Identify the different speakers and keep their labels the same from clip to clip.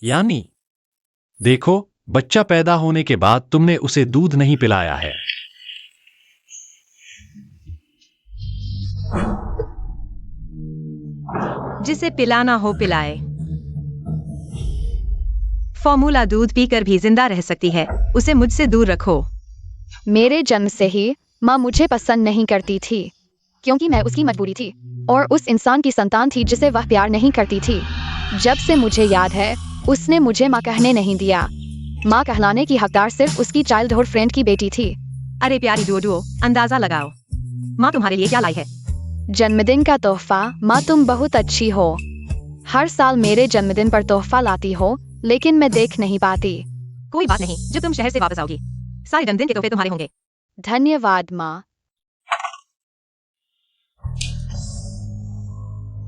Speaker 1: यानी देखो, बच्चा पैदा होने के बाद तुमने उसे दूध नहीं पिलाया है।
Speaker 2: जिसे पिलाना हो पिलाए। फॉर्मूला दूध पीकर भी जिंदा रह सकती है, उसे मुझसे दूर रखो।
Speaker 3: मेरे जन्म से ही माँ मुझे पसंद नहीं करती थी, क्योंकि मैं उसकी मजबूरी थी और उस इंसान की संतान थी जिसे वह प्यार नहीं करती थी। जब से मुझे याद है, उसने मुझे माँ कहने नहीं दिया। माँ कहलाने की हकदार सिर्फ उसकी चाइल्डहुड फ्रेंड की बेटी थी।
Speaker 2: अरे प्यारी डुओ, अंदाजा लगाओ, माँ तुम्हारे लिए क्या लाई है?
Speaker 3: जन्मदिन का तोहफा। माँ तुम बहुत अच्छी हो। हर साल मेरे जन्मदिन पर तोहफा लाती हो, लेकिन मैं देख नहीं पाती।
Speaker 2: कोई बात नहीं, जब तुम शहर से वापस आओगी सारे जन्मदिन के तोहफे तुम्हारे होंगे।
Speaker 3: धन्यवाद माँ।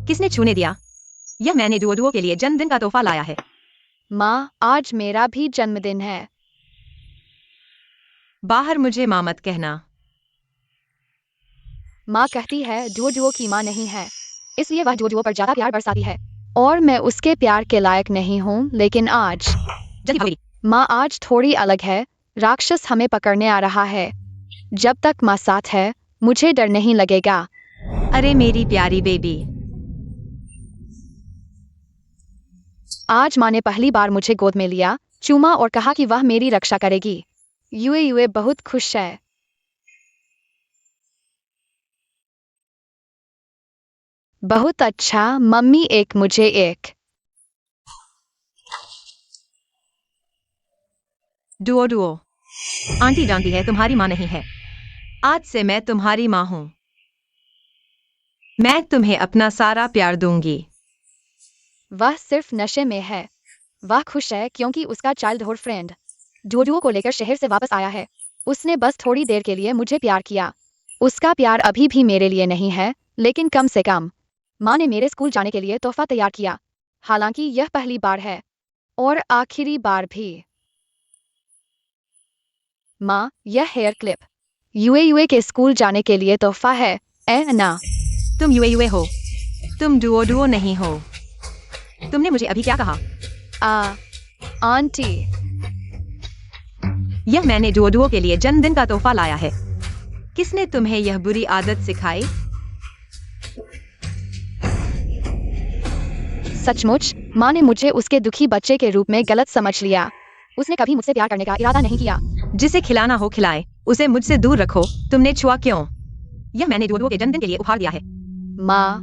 Speaker 2: किसने छूने दिया? यह मैंने डुओ के लिए जन्मदिन का तोहफा लाया है।
Speaker 3: माँ, आज मेरा भी जन्मदिन है।
Speaker 2: बाहर मुझे माँ मत कहना।
Speaker 3: माँ कहती है डुओ की माँ नहीं है, इसलिए वह डुओ पर ज्यादा प्यार बरसाती है और मैं उसके प्यार के लायक नहीं हूँ। लेकिन आज
Speaker 2: जल्दी भागेगी।
Speaker 3: माँ आज थोड़ी अलग है। राक्षस हमें पकड़ने आ रहा है। जब तक माँ साथ है, मुझे डर नहीं लगेगा।
Speaker 2: अरे मेरी प्यारी बेबी।
Speaker 3: आज माँ ने पहली बार मुझे गोद में लिया, चूमा और कहा कि वह मेरी रक्षा करेगी। यूए बहुत खुश है। बहुत अच्छा मम्मी, एक मुझे एक।
Speaker 2: डुओ, आंटी जानती है तुम्हारी माँ नहीं है। आज से मैं तुम्हारी माँ हूँ। मैं तुम्हें अपना सारा प्यार दूंगी।
Speaker 3: वह सिर्फ नशे में है। वह खुश है क्योंकि उसका चाइल्डहुड फ्रेंड डुओ को लेकर शहर से वापस आया है। उसने बस थोड़ी देर के लिए मुझे प्यार किया। उसका प्यार अभी भी मेरे लिए नहीं है, लेकिन कम से कम माँ ने मेरे स्कूल जाने के लिए तोहफा तैयार किया। हालांकि यह पहली बार है और आखिरी बार भी। माँ, यह हेयर क्लिप यूए के स्कूल जाने के लिए तोहफा है। ना,
Speaker 2: तुम यूए हो, तुम डुओ नहीं हो। तुमने मुझे अभी क्या कहा?
Speaker 3: आंटी।
Speaker 2: यह मैंने डुओ के लिए जन्मदिन का तोहफा लाया है। किसने तुम्हें यह बुरी आदत सिखाई?
Speaker 3: सचमुच माँ ने मुझे उसके दुखी बच्चे के रूप में गलत समझ लिया। उसने कभी मुझसे प्यार करने का इरादा नहीं किया।
Speaker 2: जिसे खिलाना हो खिलाए, उसे मुझसे दूर रखो। तुमने छुआ क्यों? यह मैंने डुओ के जन्मदिन के लिए उपहार दिया है।
Speaker 3: माँ,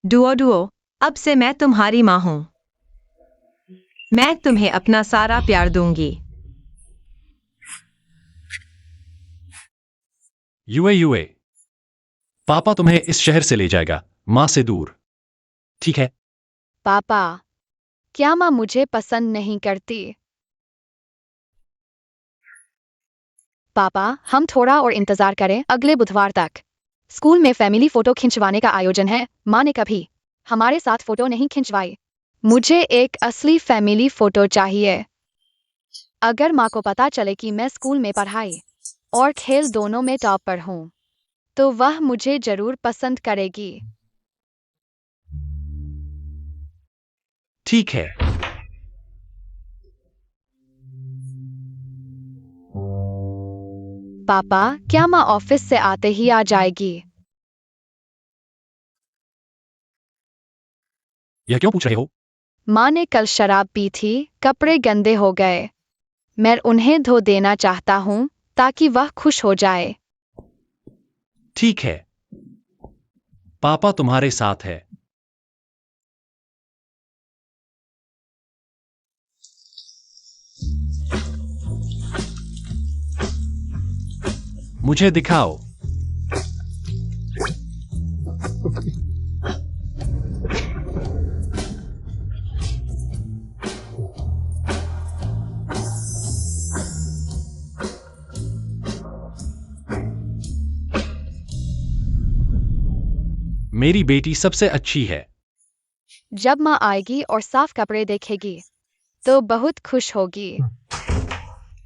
Speaker 2: डुओ, अब से मैं तुम्हारी माँ हूँ। मैं तुम्हें अपना सारा प्यार दूंगी।
Speaker 1: यूए, पापा तुम्हें इस शहर से ले जाएगा, माँ से दूर। ठीक है?
Speaker 3: पापा, क्या माँ मुझे पसंद नहीं करती? पापा, हम थोड़ा और इंतजार करें अगले बुधवार तक। स्कूल में फैमिली फोटो खिंचवाने का आयोजन है। माँ ने कभी हमारे साथ फोटो नहीं खिंचवाई। मुझे एक असली फैमिली फोटो चाहिए। अगर माँ को पता चले कि मैं स्कूल में पढ़ाई और खेल दोनों में टॉपर हूँ, तो वह मुझे जरूर पसंद करेगी।
Speaker 1: ठीक है।
Speaker 3: पापा, क्या माँ ऑफिस से आते ही आ जाएगी?
Speaker 1: यह क्यों पूछ रहे हो?
Speaker 3: माँ ने कल शराब पी थी, कपड़े गंदे हो गए। मैं उन्हें धो देना चाहता हूँ ताकि वह खुश हो जाए।
Speaker 1: ठीक है, पापा तुम्हारे साथ है। मुझे दिखाओ। मेरी बेटी सबसे अच्छी है।
Speaker 3: जब माँ आएगी और साफ कपड़े देखेगी, तो बहुत खुश होगी।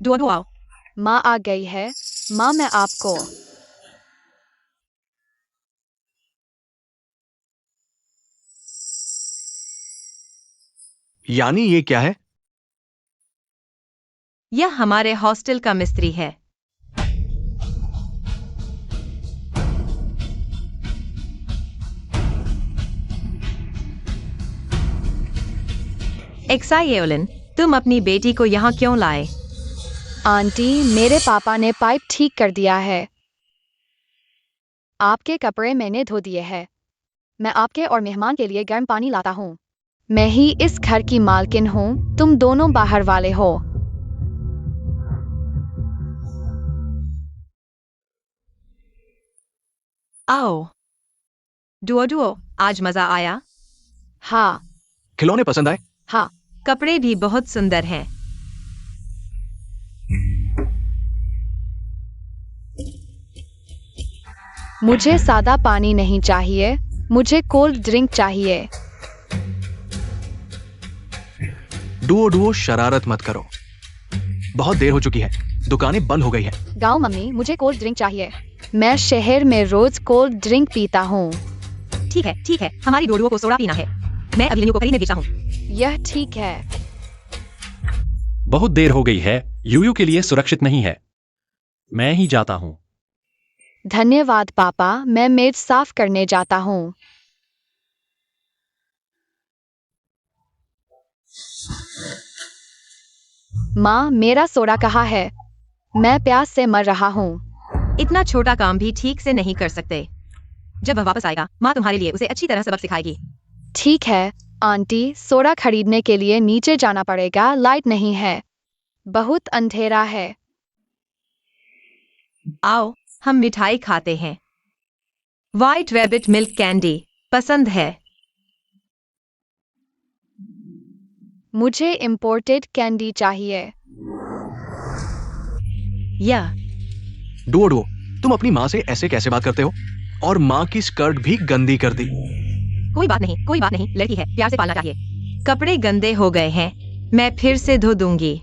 Speaker 2: डुओ आओ।
Speaker 3: माँ आ गई है। माँ, मैं आपको
Speaker 4: यानी ये क्या है?
Speaker 2: यह हमारे हॉस्टल का मिस्त्री है। एक्साइयोलिन, तुम अपनी बेटी को यहाँ क्यों लाए?
Speaker 3: आंटी, मेरे पापा ने पाइप ठीक कर दिया है। आपके कपड़े मैंने धो दिए हैं। मैं आपके और मेहमान के लिए गर्म पानी लाता हूँ। मैं ही इस घर की मालकिन हूँ, तुम दोनों बाहर वाले हो।
Speaker 2: आओ। डुओ डुओ, आज मजा आया?
Speaker 3: हाँ।
Speaker 4: खिलौने पसंद आए?
Speaker 3: हाँ।
Speaker 2: कपड़े भी बहुत सुंदर हैं।
Speaker 3: मुझे सादा पानी नहीं चाहिए, मुझे कोल्ड ड्रिंक चाहिए।
Speaker 4: डुओ डुओ, शरारत मत करो। बहुत देर हो चुकी है, दुकानें बंद हो गई है।
Speaker 3: गाओ मम्मी, मुझे कोल्ड ड्रिंक चाहिए। मैं शहर में रोज कोल्ड ड्रिंक पीता हूँ।
Speaker 2: ठीक है, हमारी डोडुओ को सोडा पीना है। मैं अभी को खरीदने भेजा हूँ।
Speaker 3: यह ठीक है।
Speaker 1: बहुत देर हो गई है, यूयू के लिए सुरक्षित नहीं है। मैं ही जाता हूँ।
Speaker 3: धन्यवाद पापा, मैं मेज साफ करने जाता हूँ। माँ, मेरा सोडा कहाँ है? मैं प्यास से मर रहा हूँ।
Speaker 2: इतना छोटा काम भी ठीक से नहीं कर सकते। जब वह वापस आएगा, माँ तुम्हारे लिए उसे अच्छी तरह सबक सिखाएगी।
Speaker 3: ठीक है आंटी, सोडा खरीदने के लिए नीचे जाना पड़ेगा, लाइट नहीं है। बहुत अंधेरा है।
Speaker 2: आओ, हम मिठाई खाते हैं। व्हाइट रैबिट मिल्क कैंडी पसंद है।
Speaker 3: मुझे इम्पोर्टेड कैंडी चाहिए।
Speaker 2: यह
Speaker 4: डुओ डुओ, तुम अपनी माँ से ऐसे कैसे बात करते हो? और माँ की स्कर्ट भी गंदी कर दी।
Speaker 2: कोई बात नहीं, लड़की है, प्यार से पालना चाहिए। कपड़े गंदे हो गए हैं, मैं फिर से धो दूंगी।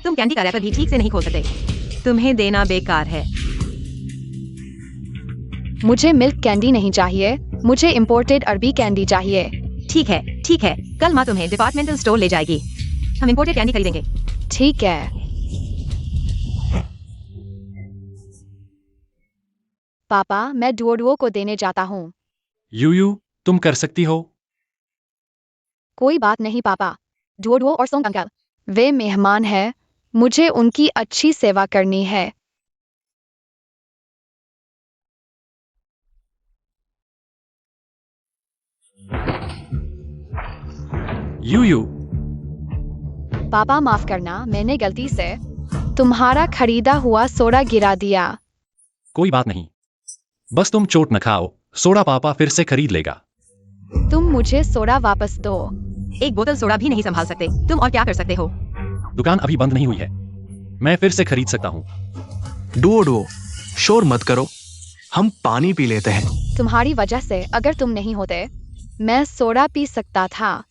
Speaker 2: तुम कैंडी का रैपर भी ठीक से नहीं खोल सकते। तुम्हें देना बेकार है।
Speaker 3: मुझे मिल्क कैंडी नहीं चाहिए, मुझे इम्पोर्टेड अरबी कैंडी चाहिए।
Speaker 2: ठीक है, कल माँ तुम्हें डिपार्टमेंटल स्टोर ले जाएगी। हम इम्पोर्टेड कैंडी खरीदेंगे।
Speaker 3: ठीक है। पापा, मैं डुओ को देने जाता हूँ।
Speaker 1: यूयू, तुम कर सकती हो।
Speaker 3: कोई बात नहीं पापा। डुओ और सोंग अंकल, वे मेहमान हैं, मुझे उनकी अच्छी सेवा करनी है।
Speaker 1: यूयू,
Speaker 3: पापा माफ करना, मैंने गलती से तुम्हारा खरीदा हुआ सोडा गिरा दिया।
Speaker 1: कोई बात नहीं। बस तुम चोट न खाओ, सोडा पापा फिर से खरीद लेगा।
Speaker 3: तुम मुझे सोडा वापस दो।
Speaker 2: एक बोतल सोडा भी नहीं संभाल सकते तुम, और क्या कर सकते हो?
Speaker 1: दुकान अभी बंद नहीं हुई है, मैं फिर से खरीद सकता हूँ।
Speaker 4: डुओ डुओ, शोर मत करो, हम पानी पी लेते हैं।
Speaker 3: तुम्हारी वजह से अगर तुम नहीं होते, मैं सोडा पी सकता था।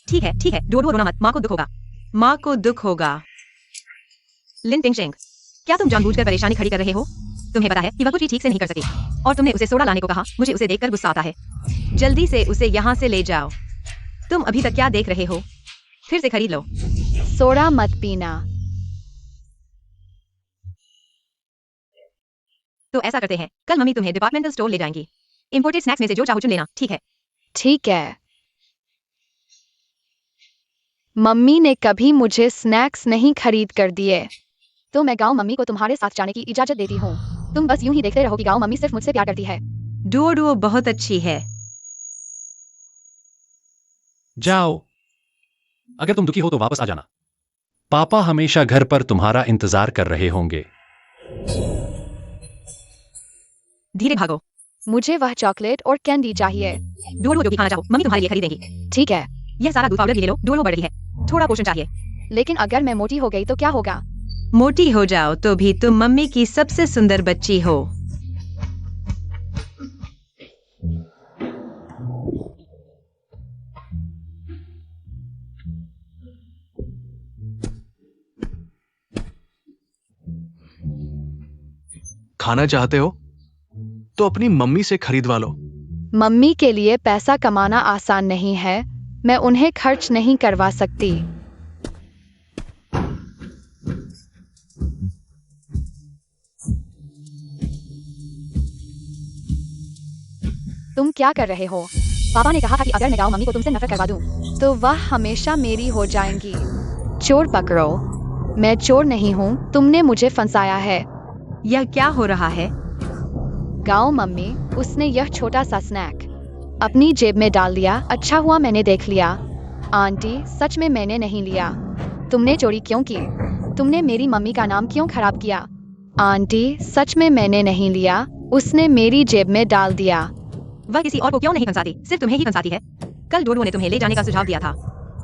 Speaker 2: ठीक है, डुओ रोना मत, माँ को दुख होगा। लिन टिंगशेंग, क्या तुम जानबूझकर परेशानी खड़ी कर रहे हो? तुम्हें पता है कि वह कुछ भी ठीक से नहीं कर सकी, और तुमने उसे सोडा लाने को कहा। मुझे उसे देखकर गुस्सा आता है। जल्दी से उसे यहाँ से ले जाओ। तुम अभी तक क्या देख रहे हो? फिर से खरीद लो।
Speaker 3: सोडा मत पीना।
Speaker 2: तो ऐसा करते हैं, कल मम्मी तुम्हें डिपार्टमेंटल स्टोर ले जाएंगी। इंपोर्टेड स्नैक्स में से जो चाहो चुन लेना, ठीक है?
Speaker 3: ठीक है। मम्मी ने कभी मुझे स्नैक्स नहीं खरीद कर दिए, तो मैं गाँव मम्मी को तुम्हारे साथ जाने की इजाजत देती हूँ। तुम बस यूं ही देखते रहो कि गाँव मम्मी सिर्फ मुझसे प्यार करती है।
Speaker 2: डुओ बहुत अच्छी है।
Speaker 1: जाओ, अगर तुम दुखी हो तो वापस आ जाना। पापा हमेशा घर पर तुम्हारा इंतजार कर रहे होंगे।
Speaker 2: धीरे भागो।
Speaker 3: मुझे वह चॉकलेट और कैंडी चाहिए।
Speaker 2: डुओ जो भी खाना चाहो, मम्मी तुम्हारे लिए खरीदेंगी।
Speaker 3: ठीक है।
Speaker 2: यह सारा दूध पाउडर भी ले लो, डुओ बढ़ रही है, थोड़ा पोषण चाहिए।
Speaker 3: लेकिन अगर मैं मोटी हो गई तो क्या होगा?
Speaker 2: मोटी हो जाओ तो भी तुम मम्मी की सबसे सुंदर बच्ची हो।
Speaker 4: खाना चाहते हो तो अपनी मम्मी से खरीदवा लो।
Speaker 3: मम्मी के लिए पैसा कमाना आसान नहीं है, मैं उन्हें खर्च नहीं करवा सकती। तुम क्या कर रहे हो? पापा ने कहा था कि अगर मैं गाँव मम्मी को तुमसे नफरत करवा दूं, तो वह हमेशा मेरी हो जाएंगी। चोर पकड़ो। मैं चोर नहीं हूँ, तुमने मुझे फंसाया है।
Speaker 2: यह क्या हो रहा है?
Speaker 3: गाँव मम्मी, उसने यह छोटा सा स्नैक अपनी जेब में डाल दिया। अच्छा हुआ मैंने देख लिया। आंटी, सच में मैंने नहीं लिया। तुमने चोरी क्यों की? तुमने मेरी मम्मी का नाम क्यों खराब किया? आंटी, सच में मैंने नहीं लिया, उसने मेरी जेब में डाल दिया।
Speaker 2: वह किसी और को क्यों नहीं फंसाती, सिर्फ तुम्हें ही फंसाती है। कल डोडो ने तुम्हें ले जाने का सुझाव दिया था।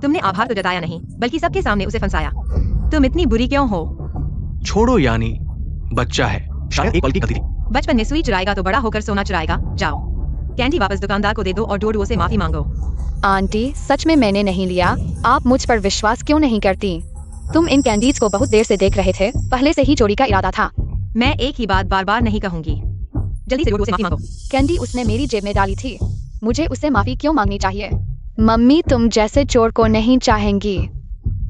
Speaker 2: तुमने आभार तो जताया नहीं, बल्कि सबके सामने उसे फंसाया। तुम इतनी बुरी क्यों हो?
Speaker 4: छोड़ो यानी, बच्चा है, शायद एक पल की गलती थी।
Speaker 2: बचपन में सुई चुराएगा तो बड़ा होकर सोना चुराएगा। जाओ, कैंडी वापस दुकानदार को दे दो और डोडो से माफी मांगो।
Speaker 3: आंटी, सच में मैंने नहीं लिया। आप मुझ पर विश्वास क्यों नहीं करती? तुम इन कैंडीज को बहुत देर से देख रहे थे, पहले से ही चोरी का इरादा था।
Speaker 2: मैं एक ही बात बार बार नहीं कहूंगी। जल्दी से डोडो से माफी मांगो।
Speaker 3: कैंडी उसने मेरी जेब में डाली थी, मुझे उससे माफी क्यों मांगनी चाहिए? मम्मी, तुम जैसे चोर को नहीं चाहेंगी।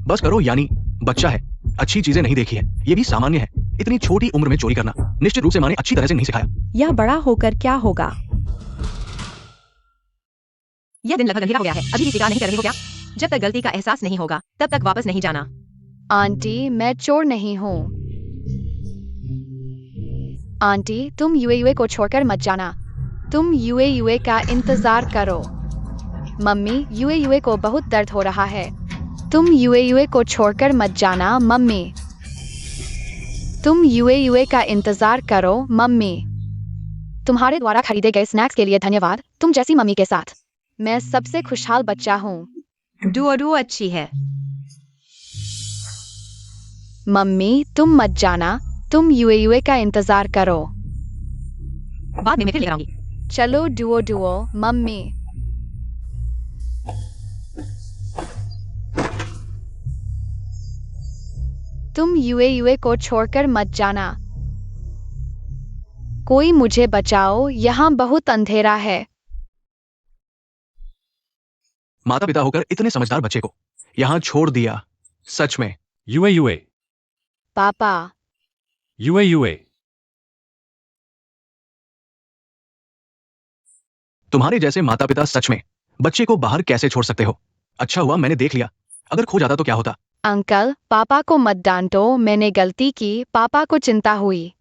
Speaker 4: बस करो यानी, बच्चा है, अच्छी चीजें नहीं देखी है, ये भी सामान्य है। इतनी छोटी उम्र में चोरी करना निश्चित रूप से माँ ने अच्छी तरह से नहीं सिखाया।
Speaker 2: यह बड़ा होकर क्या होगा? यह दिन लगभग अंधेरा हो गया है, अभी भी स्वीकार नहीं कर रहे हो क्या? जब तक गलती का एहसास नहीं होगा, तब तक वापस नहीं जाना।
Speaker 3: आंटी, मैं चोर नहीं हूँ। आंटी, तुम यूए को छोड़कर मत जाना। तुम यूए का इंतजार करो। मम्मी, यूए को बहुत दर्द हो रहा है। तुम यूए को छोड़कर मत जाना मम्मी। तुम यूए का इंतजार करो मम्मी। तुम्हारे द्वारा खरीदे गए स्नैक्स के लिए धन्यवाद। तुम जैसी मम्मी के साथ मैं सबसे खुशहाल बच्चा हूँ।
Speaker 2: डुओ अच्छी है।
Speaker 3: मम्मी, तुम मत जाना, तुम यूए का इंतजार करो।
Speaker 2: बाद में मैं फिर लेकर आऊंगी।
Speaker 3: चलो डुओ मम्मी। तुम यूए को छोड़कर मत जाना। कोई मुझे बचाओ, यहाँ बहुत अंधेरा है।
Speaker 4: माता पिता होकर इतने समझदार बच्चे को यहाँ छोड़ दिया, सच में।
Speaker 1: यूए
Speaker 3: पापा,
Speaker 1: यूए
Speaker 4: तुम्हारे जैसे माता पिता सच में बच्चे को बाहर कैसे छोड़ सकते हो? अच्छा हुआ मैंने देख लिया, अगर खो जाता तो क्या होता?
Speaker 3: अंकल, पापा को मत डांटो, मैंने गलती की। पापा को चिंता हुई।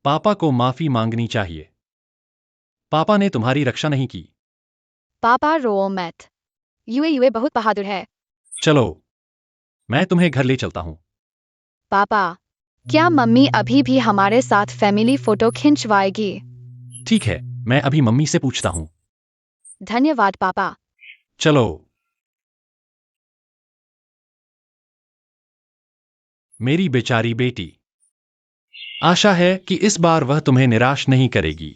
Speaker 1: पापा को माफी मांगनी चाहिए। पापा ने तुम्हारी रक्षा नहीं की।
Speaker 3: पापा, रो मत। यूए बहुत बहादुर है।
Speaker 1: चलो, मैं तुम्हें घर ले चलता हूँ।
Speaker 3: पापा, क्या मम्मी अभी भी हमारे साथ फैमिली फोटो खिंचवाएगी?
Speaker 1: ठीक है, मैं अभी मम्मी से पूछता हूँ।
Speaker 3: धन्यवाद पापा।
Speaker 1: चलो। मेरी बेचारी बेटी, आशा है कि इस बार वह तुम्हें निराश नहीं करेगी।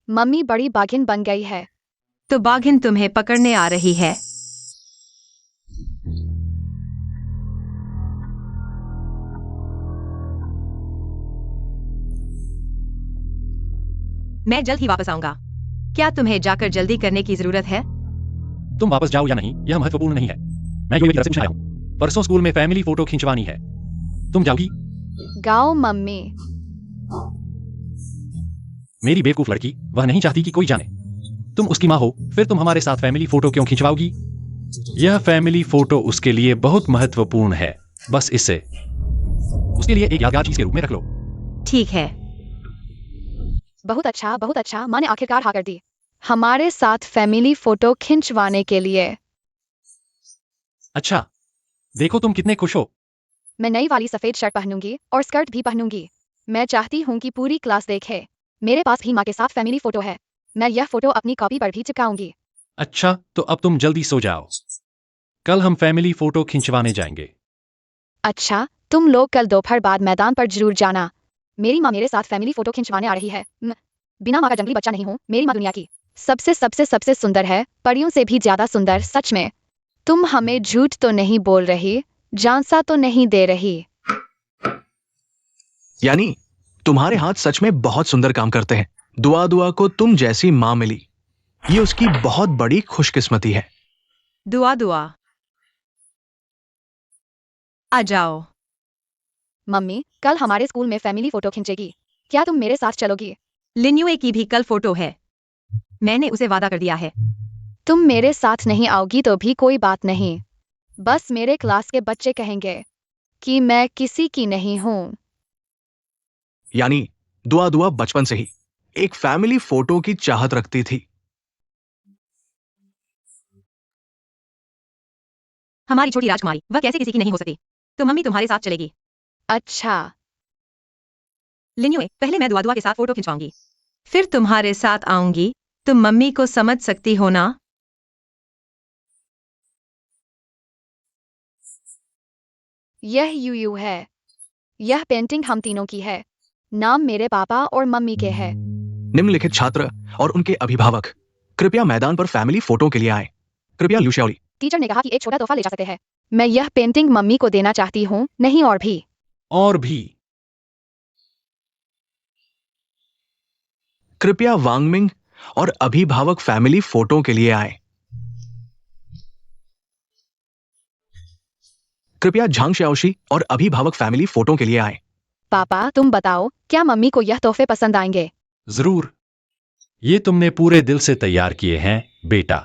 Speaker 3: मम्मी बड़ी बाघिन बन गई है।
Speaker 2: तो बाघिन तुम्हें पकड़ने आ रही है। मैं जल्द ही वापस आऊंगा। क्या तुम्हें जाकर जल्दी करने की जरूरत है?
Speaker 1: तुम वापस जाओ या नहीं, यह महत्वपूर्ण नहीं है। मैं यूए की तरफ से पूछ आया हूँ। परसों स्कूल में फैमिली फोटो खिंचवानी है। तुम जाओगी?
Speaker 3: गाओ मम्मी।
Speaker 1: मेरी बेवकूफ लड़की, वह नहीं चाहती कि कोई जाने। तुम उसकी माँ हो, फिर तुम हमारे साथ फैमिली फोटो क्यों खिंचवाओगी? यह फैमिली फोटो उसके लिए बहुत महत्वपूर्ण है। बस इसे उसके लिए एक यादगार चीज के रूप में रख लो।
Speaker 2: ठीक है।
Speaker 3: बहुत अच्छा, बहुत अच्छा। माँ ने आखिरकार हाँ कर दी। हमारे साथ फैमिली फोटो खिंचवाने के लिए।
Speaker 1: अच्छा, देखो तुम कितने खुश हो।
Speaker 3: मैं नई वाली सफेद शर्ट पहनूंगी और स्कर्ट भी पहनूंगी। मैं चाहती हूँ कि पूरी क्लास देखे। मेरे पास भी माँ के साथ फैमिली फोटो है। मैं यह फोटो अपनी कॉपी पर भी चिपकाऊंगी।
Speaker 1: अच्छा, तो अब तुम जल्दी सो जाओ। कल हम फैमिली फोटो खिंचवाने जाएंगे।
Speaker 3: अच्छा, तुम लोग कल दोपहर बाद मैदान पर जरूर जाना। मेरी माँ मेरे साथ फैमिली फोटो खिंचवाने आ रही है। बिना माँ का जंगली बच्चा नहीं हूँ। मेरी माँ दुनिया की सबसे सबसे सबसे सुंदर है, परियों से भी ज्यादा सुंदर, सच में। तुम हमें झूठ तो नहीं बोल रही, झांसा तो नहीं दे रही।
Speaker 4: यानी तुम्हारे हाथ सच में बहुत सुंदर काम करते हैं। दुआ दुआ को तुम जैसी माँ मिली, ये उसकी बहुत बड़ी खुशकिस्मती है।
Speaker 2: दुआ दुआ। आ जाओ।
Speaker 3: मम्मी, कल हमारे स्कूल में फैमिली फोटो खींचेगी, क्या तुम मेरे साथ चलोगी?
Speaker 2: लिन्युए की भी कल फोटो है, मैंने उसे वादा कर दिया है।
Speaker 3: तुम मेरे साथ नहीं आओगी तो भी कोई बात नहीं, बस मेरे क्लास के बच्चे कहेंगे कि मैं किसी की नहीं हूँ।
Speaker 4: यानी दुआ दुआ बचपन से ही एक फैमिली फोटो की चाहत रखती थी।
Speaker 2: हमारी छोटी राजकुमारी, वह कैसे किसी की नहीं हो सकती। तो मम्मी तुम्हारे साथ चलेगी।
Speaker 3: अच्छा,
Speaker 2: लिन्युए, पहले मैं दुआ दुआ के साथ फोटो खिंचवाऊंगी, फिर तुम्हारे साथ आऊंगी। तुम मम्मी को समझ सकती हो ना?
Speaker 3: यह यूयू है। यह पेंटिंग हम तीनों की है। नाम मेरे पापा और मम्मी के है।
Speaker 4: निम्नलिखित छात्र और उनके अभिभावक कृपया मैदान पर फैमिली फोटो के लिए आए। कृपया लुशियाओली।
Speaker 3: टीचर ने कहा कि एक छोटा तोहफा ले जा सकते हैं। मैं यह पेंटिंग मम्मी को देना चाहती हूँ, नहीं और भी।
Speaker 1: और भी।
Speaker 4: कृपया वांगमिंग और अभिभावक फैमिली फोटो के लिए आए। कृपया झांग श्याओशी और अभिभावक फैमिली फोटो के लिए आए।
Speaker 3: पापा, तुम बताओ, क्या मम्मी को यह तोहफे पसंद आएंगे?
Speaker 1: जरूर, ये तुमने पूरे दिल से तैयार किए हैं बेटा।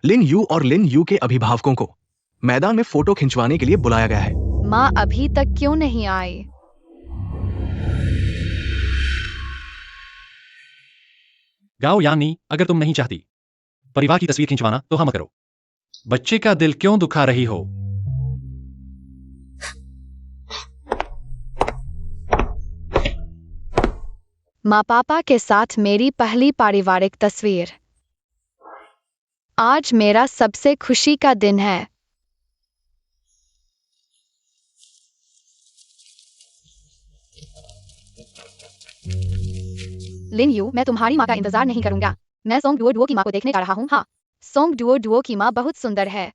Speaker 4: लिन यू और लिन यू के अभिभावकों को मैदान में फोटो खिंचवाने के लिए बुलाया गया है।
Speaker 3: माँ अभी तक क्यों नहीं आई?
Speaker 1: गाओ यानी, अगर तुम नहीं चाहती परिवार की तस्वीर खिंचवाना तो हम करो। बच्चे का दिल क्यों दुखा रही हो?
Speaker 3: माँ पापा के साथ मेरी पहली पारिवारिक तस्वीर। आज मेरा सबसे खुशी का दिन है। लिन यू, मैं तुम्हारी माँ का इंतजार नहीं करूंगा। मैं सोंग डुओ डुओ की माँ को देखने जा रहा हूँ। हाँ, सोंग डुओ डुओ की माँ बहुत सुंदर है।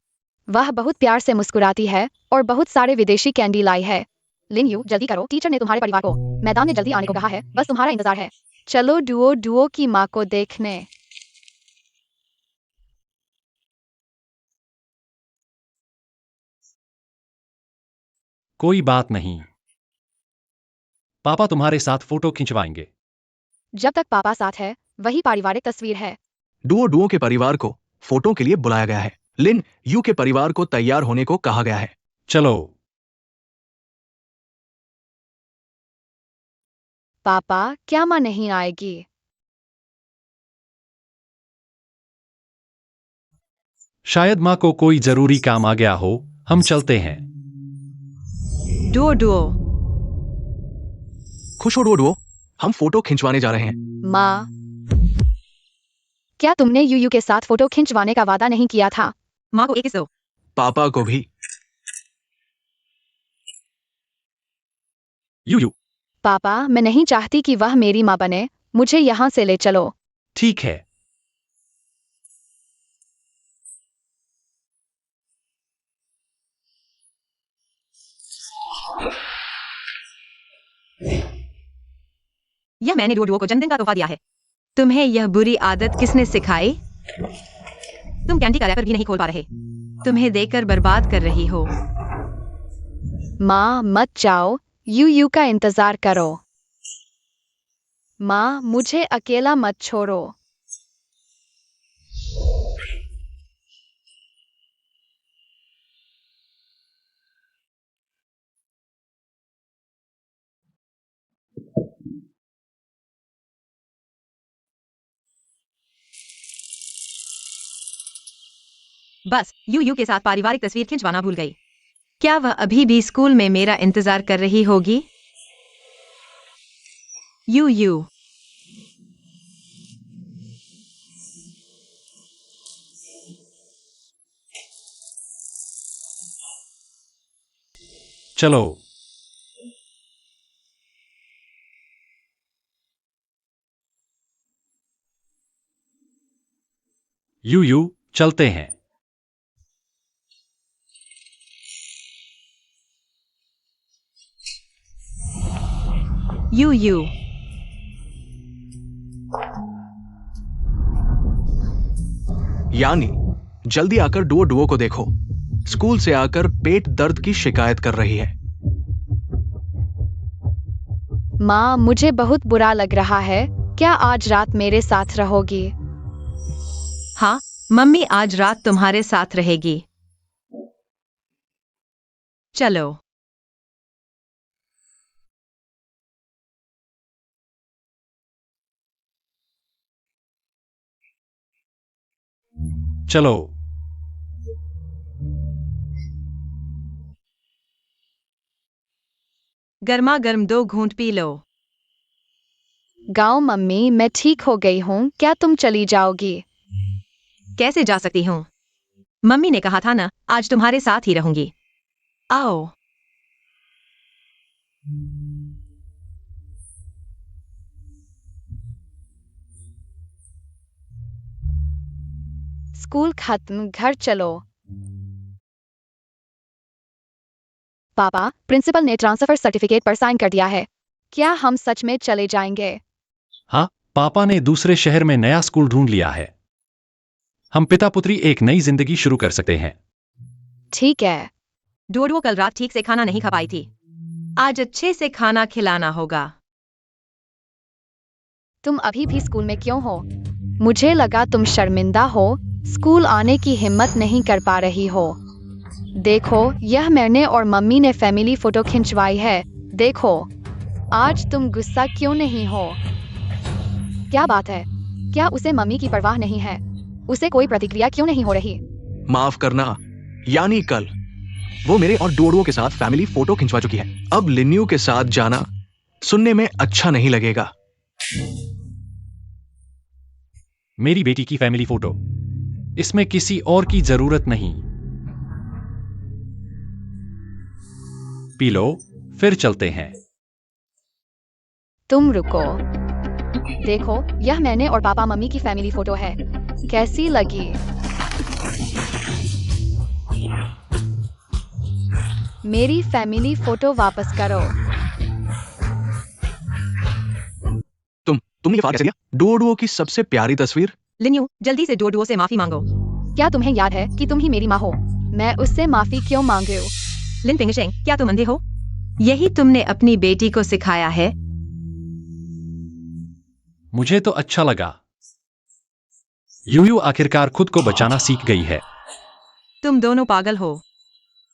Speaker 3: वह बहुत प्यार से मुस्कुराती है और बहुत सारे विदेशी कैंडी लाई है। लिन यू, जल्दी करो, टीचर ने तुम्हारे परिवार को मैदान में जल्दी आने को कहा है, बस तुम्हारा इंतजार है। चलो डुओ डुओ की माँ को देखने।
Speaker 1: कोई बात नहीं, पापा तुम्हारे साथ फोटो खिंचवाएंगे।
Speaker 3: जब तक पापा साथ है, वही पारिवारिक तस्वीर है।
Speaker 4: डुओ डुओ के परिवार को फोटो के लिए बुलाया गया है। लिन यू के परिवार को तैयार होने को कहा गया है।
Speaker 1: चलो।
Speaker 3: पापा, क्या माँ नहीं आएगी?
Speaker 1: शायद माँ को कोई जरूरी काम आ गया हो, हम चलते हैं।
Speaker 2: Duo Duo.
Speaker 4: खुश हो डुओ डुओ, हम फोटो खिंचवाने जा रहे हैं।
Speaker 3: माँ, क्या तुमने यूयू के साथ फोटो खिंचवाने का वादा नहीं किया था?
Speaker 2: माँ को एक किस दो।
Speaker 4: पापा को भी।
Speaker 1: यू।
Speaker 3: पापा, मैं नहीं चाहती कि वह मेरी माँ बने, मुझे यहाँ से ले चलो।
Speaker 1: ठीक है।
Speaker 2: यह मैंने डुओ डुओ को जन्मदिन का तोहफा दिया है। तुम्हें यह बुरी आदत किसने सिखाई? तुम कैंडी का रैपर भी नहीं खोल पा रहे। तुम्हें देकर बर्बाद कर रही हो।
Speaker 3: माँ, मत जाओ, यूयू का इंतजार करो। माँ, मुझे अकेला मत छोड़ो।
Speaker 2: बस यू के साथ पारिवारिक तस्वीर खिंचवाना भूल गई। क्या वह अभी भी स्कूल में मेरा इंतजार कर रही होगी? यू।
Speaker 1: चलो। यू चलते हैं।
Speaker 2: यू
Speaker 4: यानी जल्दी आकर डुओ डुओ को देखो। स्कूल से आकर पेट दर्द की शिकायत कर रही है।
Speaker 3: माँ, मुझे बहुत बुरा लग रहा है। क्या आज रात मेरे साथ रहोगी?
Speaker 2: हाँ, मम्मी आज रात तुम्हारे साथ रहेगी। चलो।
Speaker 1: चलो।
Speaker 2: गर्मा गर्म 2 घूंट पी लो।
Speaker 3: गाँव मम्मी, मैं ठीक हो गई हूँ। क्या तुम चली जाओगी?
Speaker 2: कैसे जा सकती हूँ? मम्मी ने कहा था ना, आज तुम्हारे साथ ही रहूंगी। आओ।
Speaker 3: स्कूल खत्म, घर चलो। पापा, प्रिंसिपल ने ट्रांसफर सर्टिफिकेट पर साइन कर दिया है। क्या हम सच में चले जाएंगे?
Speaker 1: हाँ, पापा ने दूसरे शहर में नया स्कूल ढूंढ लिया है। हम पिता पुत्री एक नई जिंदगी शुरू कर सकते हैं।
Speaker 3: ठीक है।
Speaker 2: डोडो कल रात ठीक से खाना नहीं खा पाई थी। आज अच्छे से खाना खिलाना होगा।
Speaker 3: तुम अभी भी स्कूल में क्यों हो? मुझे लगा तुम शर्मिंदा हो, स्कूल आने की हिम्मत नहीं कर पा रही हो। देखो, यह मैंने और मम्मी ने फैमिली फोटो खिंचवाई है। देखो, आज तुम गुस्सा क्यों नहीं हो? क्या बात है? क्या उसे मम्मी की परवाह नहीं है? उसे कोई प्रतिक्रिया क्यों नहीं हो रही?
Speaker 4: माफ करना, यानी कल वो मेरे और डोडुओ के साथ फैमिली फोटो खिंचवा चुकी है। अब लिन्यू के साथ जाना सुनने में अच्छा नहीं लगेगा।
Speaker 1: मेरी बेटी की फैमिली फोटो, इसमें किसी और की जरूरत नहीं। पी लो, फिर चलते हैं।
Speaker 3: तुम रुको। देखो, यह मैंने और पापा मम्मी की फैमिली फोटो है। कैसी लगी? मेरी फैमिली फोटो वापस करो।
Speaker 4: तुमने ये फाड़ कैसे लिया? डोडुओ की सबसे प्यारी तस्वीर।
Speaker 2: लिन्यू, जल्दी से डोडुओ से माफी मांगो।
Speaker 3: क्या तुम्हें याद है कि तुम ही मेरी माँ हो? मैं उससे माफी क्यों मांगू?
Speaker 2: लिन पिंगशेंग, क्या तुम अंधे हो? यही तुमने अपनी बेटी को सिखाया है?
Speaker 1: मुझे तो अच्छा लगा। यू आखिरकार खुद को बचाना सीख गई है।
Speaker 2: तुम दोनों पागल हो।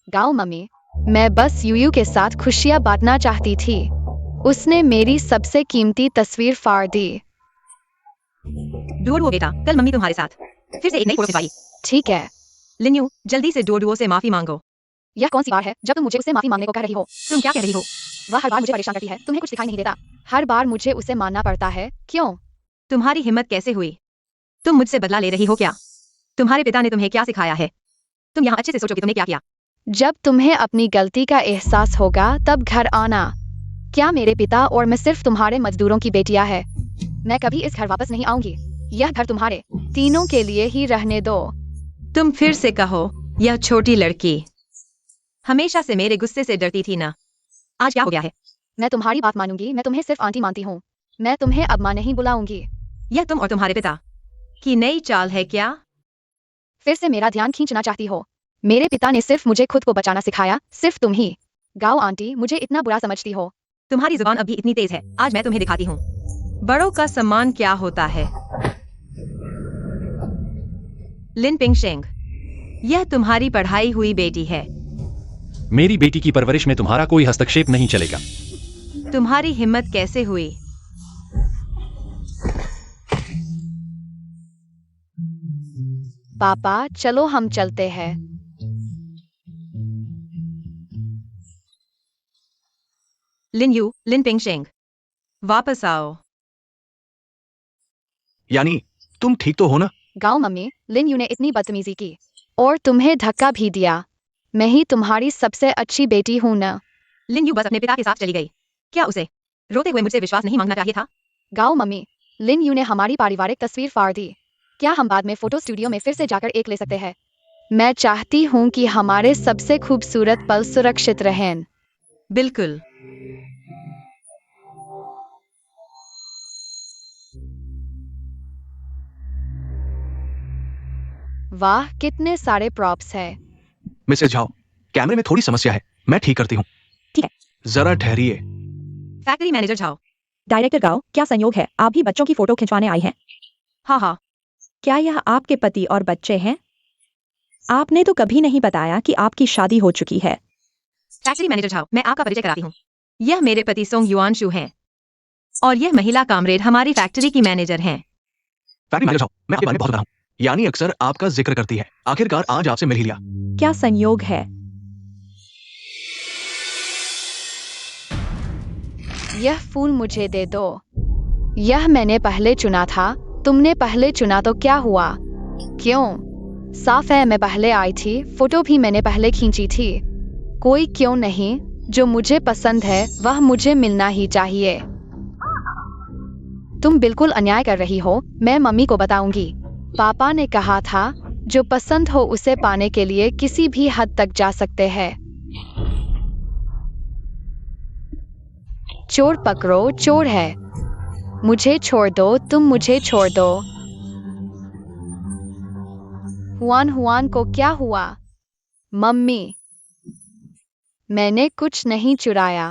Speaker 3: गाँव मम्मी, मैं बस यूयू के साथ खुशियाँ बांटना चाहती थी। उसने मेरी सबसे कीमती तस्वीर फाड़ दी।
Speaker 2: डोडुओ बेटा, कल मम्मी तुम्हारे साथ फिर से एक नई फोटो खिंचवाई।
Speaker 3: ठीक है।
Speaker 2: लिन्यू, जल्दी से डोडुओ से माफी मांगो।
Speaker 3: यह कौन सी बार है जब तुम मुझे उसे माफी मांगने को कह रही हो?
Speaker 2: तुम क्या कह रही हो?
Speaker 3: वह हर बार मुझे परेशान करती है। तुम्हें कुछ दिखाई नहीं देता? हर बार मुझे उसे मानना पड़ता है। क्यों?
Speaker 2: तुम्हारी हिम्मत कैसे हुई? तुम मुझसे बदला ले रही हो क्या? तुम्हारे पिता ने तुम्हें क्या सिखाया है? तुम यहाँ अच्छे से सोचो कि तुमने क्या किया।
Speaker 3: जब तुम्हें अपनी गलती का एहसास होगा तब घर आना। क्या मेरे पिता और मैं सिर्फ तुम्हारे मजदूरों की बेटियां हैं? मैं कभी इस घर वापस नहीं आऊंगी। यह घर तुम्हारे तीनों के लिए ही रहने दो।
Speaker 2: तुम फिर से कहो, यह छोटी लड़की हमेशा से मेरे गुस्से से डरती थी ना? आज क्या हो गया है?
Speaker 3: मैं तुम्हारी बात मानूंगी। मैं तुम्हें सिर्फ आंटी मानती हूँ। मैं तुम्हें अब माँ नहीं बुलाऊंगी।
Speaker 2: यह तुम और तुम्हारे पिता की नई चाल है क्या?
Speaker 3: फिर से मेरा ध्यान खींचना चाहती हो? मेरे पिता ने सिर्फ मुझे खुद को बचाना सिखाया, सिर्फ तुम ही। गाँव आंटी, मुझे इतना बुरा समझती हो?
Speaker 2: तुम्हारी जुबान अभी इतनी तेज है। आज मैं तुम्हें दिखाती हूँ बड़ों का सम्मान क्या होता है। लिन पिंगशेंग, यह तुम्हारी पढ़ाई हुई बेटी है।
Speaker 1: मेरी बेटी की परवरिश में तुम्हारा कोई हस्तक्षेप नहीं चलेगा।
Speaker 2: तुम्हारी हिम्मत कैसे हुई?
Speaker 3: पापा, चलो हम चलते हैं।
Speaker 2: लिन पिंगशेंग, वापस आओ।
Speaker 4: यानी तुम ठीक तो हो ना?
Speaker 3: गाँव मम्मी, लिन यू ने इतनी बदतमीजी की और तुम्हें धक्का भी दिया। मैं ही तुम्हारी सबसे अच्छी बेटी हूँ ना?
Speaker 2: लिन यू बस अपने पिता के साथ चली गई। क्या उसे रोते हुए मुझसे विश्वास नहीं मांगना चाहिए था?
Speaker 3: गाँव मम्मी, लिन यू ने हमारी पारिवारिक तस्वीर फाड़ दी। क्या हम बाद में फोटो स्टूडियो में फिर से जाकर एक ले सकते हैं? मैं चाहती हूँ कि हमारे सबसे खूबसूरत पल सुरक्षित रहें।
Speaker 2: बिल्कुल।
Speaker 3: वाह, कितने सारे प्रॉप्स हैं।
Speaker 4: मिसेस झाओ, कैमरे में थोड़ी समस्या है, मैं ठीक करती हूँ।
Speaker 2: ठीक है।
Speaker 4: जरा ठहरिए।
Speaker 2: Factory manager Zhao.
Speaker 5: Director Gao, क्या संयोग है, आप भी बच्चों की फोटो खिंचवाने आई हैं?
Speaker 2: हाँ हाँ।
Speaker 5: क्या यह आपके पति और बच्चे हैं? आपने तो कभी नहीं बताया कि आपकी शादी हो चुकी है।
Speaker 2: फैक्ट्री मैनेजर झाओ, मैं आपका परिचय कराती हूँ। यह मेरे पति सोंग युआनशु हैं और यह महिला कामरेड हमारी फैक्ट्री की मैनेजर हैं।
Speaker 4: फैक्ट्री मैनेजर झाओ, मैं आपके बारे में बहुत सुना हूँ। यानी अक्सर आपका जिक्र करती है। आखिरकार आज आपसे मिल ही लिया।
Speaker 5: क्या संयोग है।
Speaker 3: यह फूल मुझे दे दो। यह मैंने पहले चुना था। तुमने पहले चुना तो क्या हुआ? क्यों? साफ है, मैं पहले आई थी, फोटो भी मैंने पहले खींची थी। कोई क्यों नहीं, जो मुझे पसंद है वह मुझे मिलना ही चाहिए। तुम बिल्कुल अन्याय कर रही हो, मैं मम्मी को बताऊंगी। पापा ने कहा था जो पसंद हो उसे पाने के लिए किसी भी हद तक जा सकते हैं। चोर पकड़ो, चोर है। मुझे छोड़ दो, तुम मुझे छोड़ दो। हुआन हुआन को क्या हुआ? मम्मी, मैंने कुछ नहीं चुराया।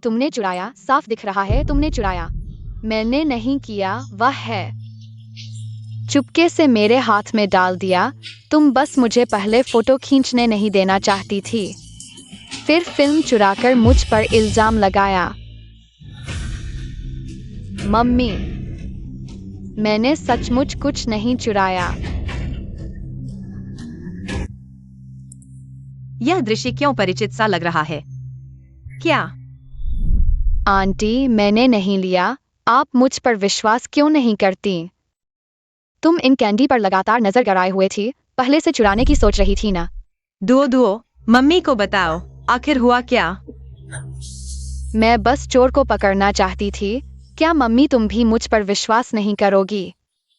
Speaker 3: तुमने चुराया, साफ दिख रहा है तुमने चुराया। मैंने नहीं किया, वह है। चुपके से मेरे हाथ में डाल दिया। तुम बस मुझे पहले फोटो खींचने नहीं देना चाहती थी, फिर फिल्म चुराकर मुझ पर इल्जाम लगाया। मम्मी, मैंने सचमुच कुछ नहीं चुराया।
Speaker 2: यह दृश्य क्यों परिचित सा लग रहा है? क्या?
Speaker 3: आंटी, मैंने नहीं लिया। आप मुझ पर विश्वास क्यों नहीं करती? तुम इन कैंडी पर लगातार नजर गड़ाए हुए थी, पहले से चुराने की सोच रही थी ना?
Speaker 2: दुओ, मम्मी को बताओ, आखिर हुआ क्या?
Speaker 3: मैं बस चोर को पकड़ना चाहती थी। क्या मम्मी तुम भी मुझ पर विश्वास नहीं करोगी?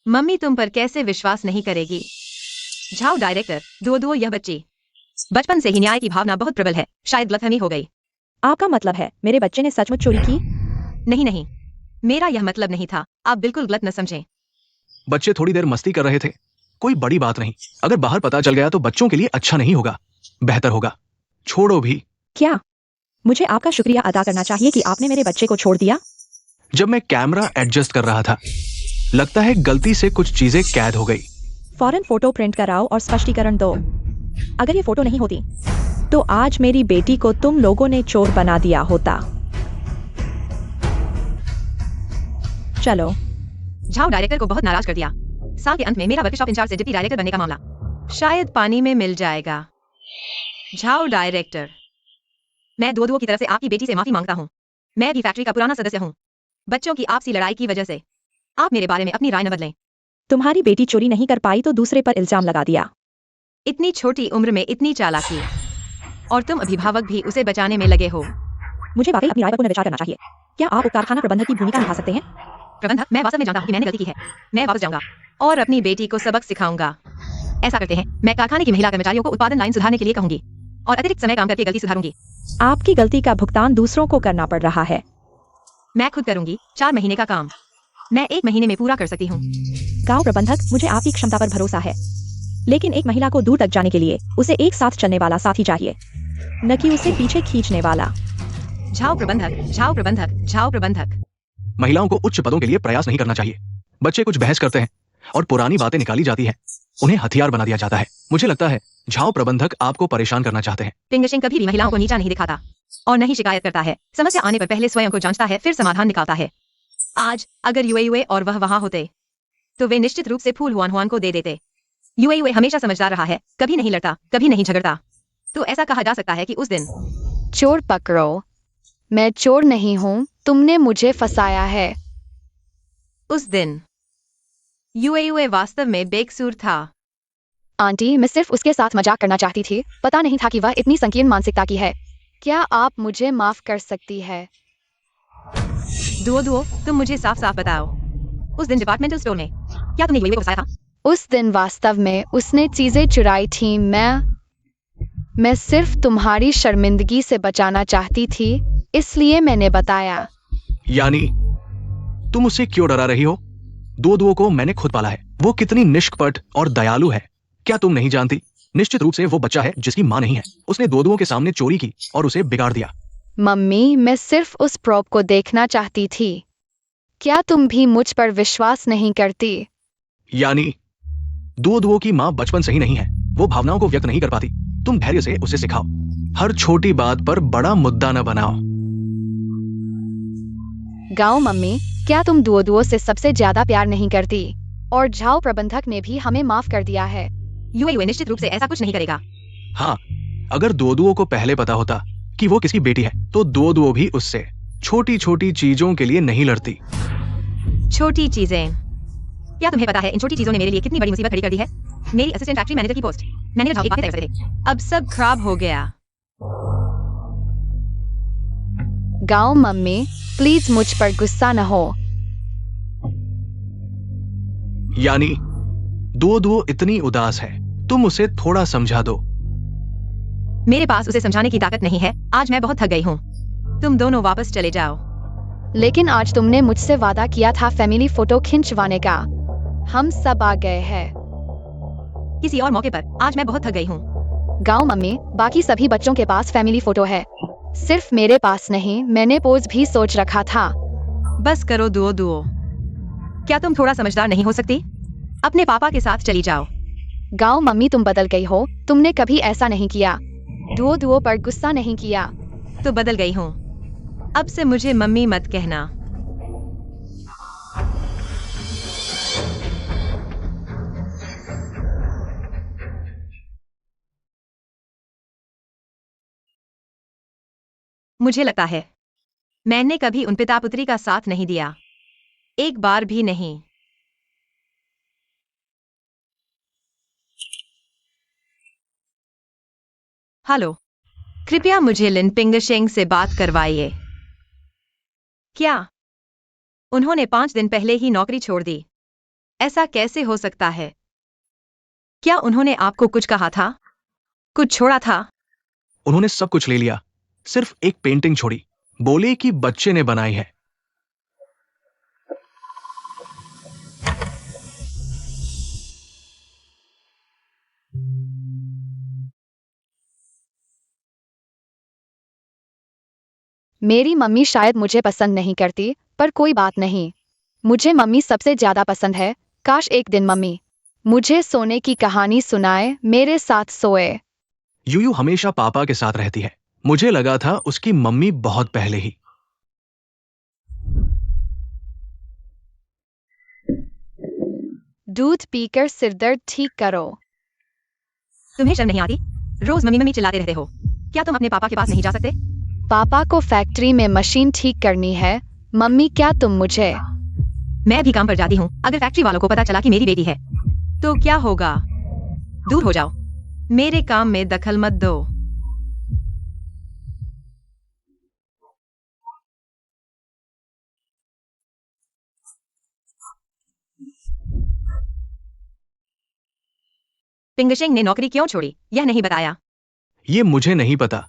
Speaker 2: मम्मी तुम पर कैसे विश्वास नहीं करेगी? झाओ डायरेक्टर, दुओ यह बच्ची बचपन से ही न्याय की भावना बहुत प्रबल है, शायद गलतफहमी हो गई।
Speaker 5: आपका मतलब है मेरे बच्चे ने सचमुच चोरी की?
Speaker 2: नहीं नहीं, मेरा यह मतलब नहीं था, आप बिल्कुल गलत न समझें।
Speaker 4: बच्चे थोड़ी देर मस्ती कर रहे थे, कोई बड़ी बात नहीं। अगर बाहर पता चल गया तो बच्चों के लिए अच्छा नहीं होगा, बेहतर होगा छोड़ो भी।
Speaker 5: क्या मुझे आपका शुक्रिया अदा करना चाहिए कि आपने मेरे बच्चे को छोड़ दिया?
Speaker 4: जब मैं कैमरा एडजस्ट कर रहा था, लगता है गलती से कुछ चीजें कैद हो गई।
Speaker 5: फौरन फोटो प्रिंट कराओ और स्पष्टीकरण दो। अगर ये फोटो नहीं होती तो आज मेरी बेटी को तुम लोगों ने चोर बना दिया होता। चलो।
Speaker 2: झाओ डायरेक्टर को बहुत नाराज कर दिया। साल के अंत में मेरा वर्कशॉप इंचार्ज से डिप्टी डायरेक्टर बनने का मामला शायद पानी में मिल जाएगा। झाओ डायरेक्टर, मैं दुओ की तरफ से आपकी बेटी से माफी मांगता हूँ। मैं भी फैक्ट्री का पुराना सदस्य हूँ। बच्चों की आपसी लड़ाई की वजह से आप मेरे बारे में अपनी राय न बदलें।
Speaker 5: तुम्हारी बेटी चोरी नहीं कर पाई तो दूसरे पर इल्जाम लगा दिया।
Speaker 2: इतनी छोटी उम्र में इतनी चालाकी, और तुम अभिभावक भी उसे बचाने में लगे हो।
Speaker 5: मुझे वाकई अपनी राय पर पुनर्विचार करना चाहिए। क्या आप कारखाना प्रबंधक की भूमिका निभा सकते हैं?
Speaker 2: प्रबंधक, मैं वास्तव में जानता हूँ कि मैंने गलती की है। मैं वापस जाऊंगा और अपनी बेटी को सबक सिखाऊंगा। ऐसा करते हैं, मैं कारखाने की महिला कर्मचारियों को उत्पादन लाइन सुधारने के लिए कहूंगी और अतिरिक्त समय काम करके गलती सुधारूंगी।
Speaker 5: आपकी गलती का भुगतान दूसरों को करना पड़ रहा है।
Speaker 2: मैं खुद करूंगी। 4 महीने का काम मैं 1 महीने में पूरा कर सकती हूँ।
Speaker 5: गांव प्रबंधक, मुझे आपकी क्षमता पर भरोसा है, लेकिन एक महिला को दूर तक जाने के लिए उसे एक साथ चलने वाला साथी चाहिए, न कि उसे पीछे खींचने वाला।
Speaker 2: झाओ प्रबंधक, झाओ प्रबंधक, झाओ प्रबंधक।
Speaker 4: महिलाओं को उच्च पदों के लिए प्रयास नहीं करना चाहिए। बच्चे कुछ बहस करते हैं और पुरानी बातें निकाली जाती हैं, उन्हें हथियार बना दिया जाता है। मुझे लगता है झाओ प्रबंधक आपको परेशान करना चाहते हैं।
Speaker 2: पिंगशिंग कभी भी महिलाओं को नीचा नहीं दिखाता और नहीं शिकायत करता है। समस्या आने पर पहले स्वयं को जांचता है, फिर समाधान निकालता है। आज अगर यूए और वह वहां होते तो वे निश्चित रूप से फूल हुआन को दे देते। यूए हमेशा समझदार रहा है, कभी नहीं लड़ता, कभी नहीं झगड़ता। तो ऐसा कहा जा सकता है कि उस दिन
Speaker 3: चोर पकड़ो। मैं चोर नहीं हूँ, तुमने मुझे फंसाया है।
Speaker 2: उस दिन यूए वास्तव में बेकसूर था।
Speaker 3: आंटी, मैं सिर्फ उसके साथ मजाक करना चाहती थी, पता नहीं था कि वह इतनी संकीर्ण मानसिकता की है। क्या आप मुझे माफ कर सकती है?
Speaker 2: दुओ, तुम मुझे साफ साफ बताओ, उस दिन डिपार्टमेंटल स्टोर में क्या तुमने यूएई को फंसाया था?
Speaker 3: उस दिन वास्तव में उसने चीजें चुराई थी। मैं सिर्फ तुम्हारी शर्मिंदगी से बचाना चाहती थी, इसलिए मैंने बताया।
Speaker 4: यानी तुम उससे क्यों डरा रही हो? दुओ को मैंने खुद पाला है। वो कितनी निष्कपट और दयालु है, क्या तुम नहीं जानती? निश्चित रूप से वो बच्चा है जिसकी माँ नहीं है। उसने दुओ के सामने चोरी की और उसे बिगाड़ दिया।
Speaker 3: मम्मी, मैं सिर्फ उस प्रॉप को देखना चाहती थी। क्या तुम भी मुझ पर विश्वास नहीं करती?
Speaker 4: यानी दुओ की माँ बचपन से ही नहीं है। वो भावनाओं को व्यक्त नहीं कर पाती। तुम धैर्य से उसे सिखाओ। हर छोटी बात पर बड़ा मुद्दा न बनाओ।
Speaker 3: गाँव मम्मी, क्या तुम दुओ से सबसे ज्यादा प्यार नहीं करती? और झाओ प्रबंधक ने भी हमें माफ कर दिया है।
Speaker 2: यूएई निश्चित रूप से ऐसा कुछ नहीं करेगा।
Speaker 4: हाँ, अगर दुओ को पहले पता होता कि वो किसकी बेटी है तो दुओ भी उससे छोटी छोटी चीजों के लिए नहीं लड़ती।
Speaker 2: छोटी चीजें? क्या तुम्हें पता है इन छोटी चीजों ने मेरे लिए कितनी बड़ी मुसीबत खड़ी कर दी है? मेरी असिस्टेंट फैक्ट्री मैनेजर की पोस्ट मैंने एक हफ्ते तय कर थे। अब सब खराब हो गया।
Speaker 3: गाँव मम्मी, प्लीज मुझ पर गुस्सा न हो।
Speaker 4: यानी दुओ इतनी उदास है, तुम उसे थोड़ा समझा दो।
Speaker 2: मेरे पास उसे समझाने की ताकत नहीं है। आज मैं बहुत थक गई हूँ। तुम दोनों वापस चले जाओ।
Speaker 3: लेकिन आज तुमने मुझसे वादा किया था फैमिली फोटो खिंचवाने का। हम सब आ गए हैं।
Speaker 2: किसी और मौके पर। आज मैं बहुत थक गई हूँ।
Speaker 3: गाँव मम्मी, बाकी सभी बच्चों के पास फैमिली फोटो है, सिर्फ मेरे पास नहीं। मैंने पोज भी सोच रखा था।
Speaker 2: बस करो दुओ। क्या तुम थोड़ा समझदार नहीं हो सकती? अपने पापा के साथ चली जाओ।
Speaker 3: गाँव मम्मी, तुम बदल गई हो। तुमने कभी ऐसा नहीं किया। दुओ पर गुस्सा नहीं किया।
Speaker 2: तो बदल गई हूँ। अब से मुझे मम्मी मत कहना। मुझे लगता है मैंने कभी उन पिता पुत्री का साथ नहीं दिया, एक बार भी नहीं। हेलो, कृपया मुझे लिन पिंगशेंग से बात करवाइए। क्या उन्होंने 5 दिन पहले ही नौकरी छोड़ दी? ऐसा कैसे हो सकता है? क्या उन्होंने आपको कुछ कहा था? कुछ छोड़ा था?
Speaker 4: उन्होंने सब कुछ ले लिया, सिर्फ एक पेंटिंग छोड़ी। बोले कि बच्चे ने बनाई है।
Speaker 3: मेरी मम्मी शायद मुझे पसंद नहीं करती, पर कोई बात नहीं। मुझे मम्मी सबसे ज्यादा पसंद है। काश एक दिन मम्मी मुझे सोने की कहानी सुनाए, मेरे साथ सोए।
Speaker 4: यूयू हमेशा पापा के साथ रहती है। मुझे लगा था उसकी मम्मी बहुत पहले ही।
Speaker 3: दूध पीकर सिरदर्द ठीक करो।
Speaker 2: तुम्हें शर्म नहीं आती? रोज मम्मी मम्मी चिल्लाते रहते हो। क्या तुम अपने पापा के पास नहीं जा सकते?
Speaker 3: पापा को फैक्ट्री में मशीन ठीक करनी है। मम्मी, क्या तुम मुझे?
Speaker 2: मैं भी काम पर जाती हूँ। अगर फैक्ट्री वालों को पता चला कि मेरी बेटी है तो क्या होगा? दूर हो जाओ। मेरे काम में दखल मत दो। पिंगशेंग ने नौकरी क्यों छोड़ी, यह नहीं बताया।
Speaker 4: ये मुझे नहीं पता।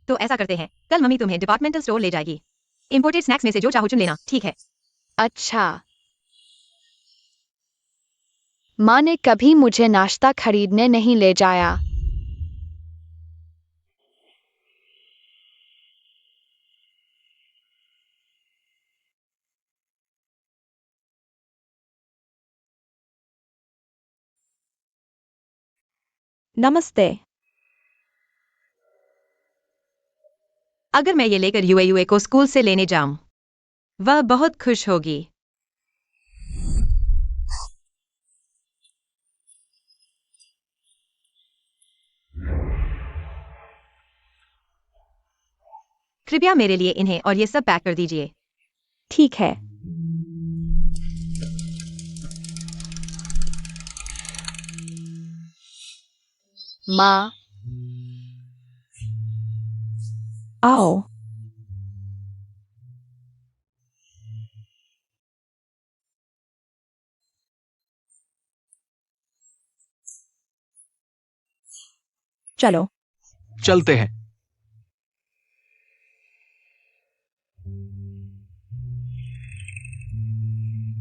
Speaker 2: तो ऐसा करते हैं, कल मम्मी तुम्हें डिपार्टमेंटल स्टोर ले जाएगी। इंपोर्टेड स्नैक्स में से जो चाहो चुन लेना, ठीक है?
Speaker 3: अच्छा। माँ ने कभी मुझे नाश्ता खरीदने नहीं ले जाया।
Speaker 5: नमस्ते।
Speaker 2: अगर मैं ये लेकर यूए को स्कूल से लेने जाऊं, वह बहुत खुश होगी। कृपया मेरे लिए इन्हें और ये सब पैक कर दीजिए।
Speaker 5: ठीक है।
Speaker 3: माँ,
Speaker 5: आओ। चलो।
Speaker 4: चलते हैं।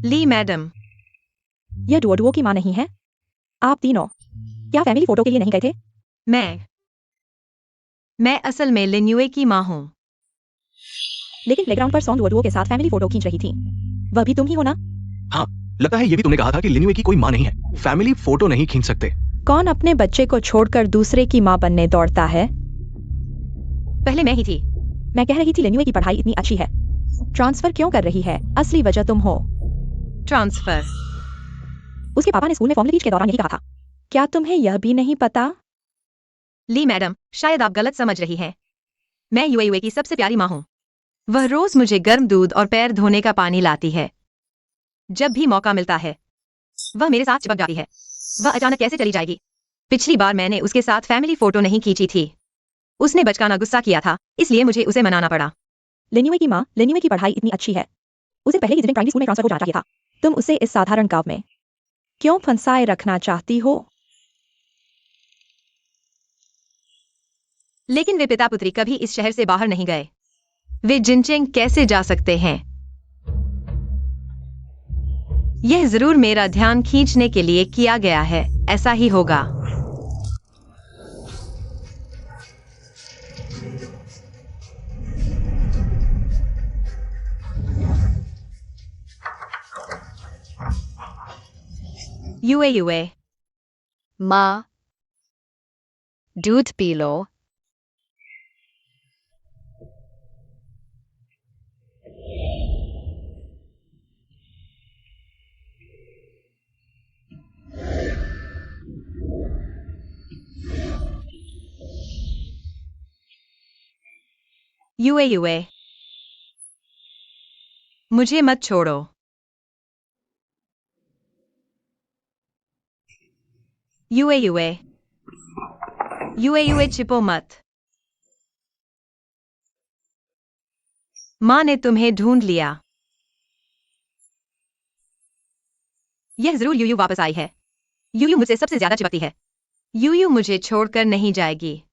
Speaker 2: ली मैडम,
Speaker 5: यह डुओ की माँ नहीं है? आप तीनों क्या फैमिली फोटो के लिए नहीं गए थे?
Speaker 2: मैं असल में लिन्युए की माँ हूँ।
Speaker 5: लेकिन प्लेग्राउंड पर सॉन्ग डुओ के साथ फैमिली फोटो खींच रही थी। वह भी तुम ही हो ना?
Speaker 4: हाँ, लगता है ये भी तुमने कहा था कि लिन्युए की कोई माँ नहीं है, फैमिली फोटो नहीं खींच सकते।
Speaker 5: कौन अपने बच्चे को छोड़कर दूसरे की माँ बनने दौड़ता है?
Speaker 2: पहले मैं ही थी।
Speaker 5: मैं कह रही थी लिन्युए की पढ़ाई इतनी अच्छी है, ट्रांसफर क्यों कर रही है? असली वजह तुम हो।
Speaker 2: ट्रांसफर?
Speaker 5: उसके पापा ने स्कूल में फॉर्मल के दौरान यही कहा था। क्या तुम्हें यह भी नहीं पता?
Speaker 2: ली मैडम, शायद आप गलत समझ रही हैं। मैं यूए की सबसे प्यारी माँ हूँ। वह रोज मुझे गर्म दूध और पैर धोने का पानी लाती है। जब भी मौका मिलता है वह मेरे साथ चिपक जाती है। वह अचानक कैसे चली जाएगी? पिछली बार मैंने उसके साथ फैमिली फोटो नहीं खींची थी। उसने बचकाना गुस्सा किया था, इसलिए मुझे उसे मनाना पड़ा।
Speaker 5: लिन्युए की माँ, लिन्युए की पढ़ाई इतनी अच्छी है, उसे पहले ही प्राइमरी स्कूल में ट्रांसफर हो जाना चाहिए था। तुम उसे इस साधारण गांव में क्यों फंसाए रखना चाहती हो?
Speaker 2: लेकिन वे पिता पुत्री कभी इस शहर से बाहर नहीं गए। वे जिनचेंग कैसे जा सकते हैं? यह जरूर मेरा ध्यान खींचने के लिए किया गया है। ऐसा ही होगा। यूए।
Speaker 3: माँ, दूध पी लो।
Speaker 2: यूए, मुझे मत छोड़ो। यूए, छिपो मत। माँ ने तुम्हें ढूंढ लिया। यह जरूर यूयू वापस आई है। यूयू मुझसे सबसे ज्यादा चिपकती है। यूयू मुझे छोड़कर नहीं जाएगी।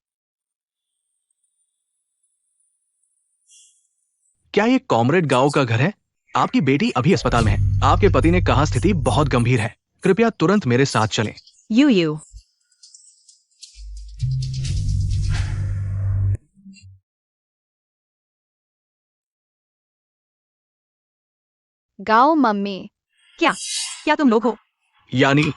Speaker 4: क्या ये कॉमरेड गांव का घर है? आपकी बेटी अभी अस्पताल में है। आपके पति ने कहा स्थिति बहुत गंभीर है, कृपया तुरंत मेरे साथ चलें।
Speaker 2: यूयू,
Speaker 3: गाओ मम्मी।
Speaker 2: क्या तुम लोग हो?
Speaker 4: यानी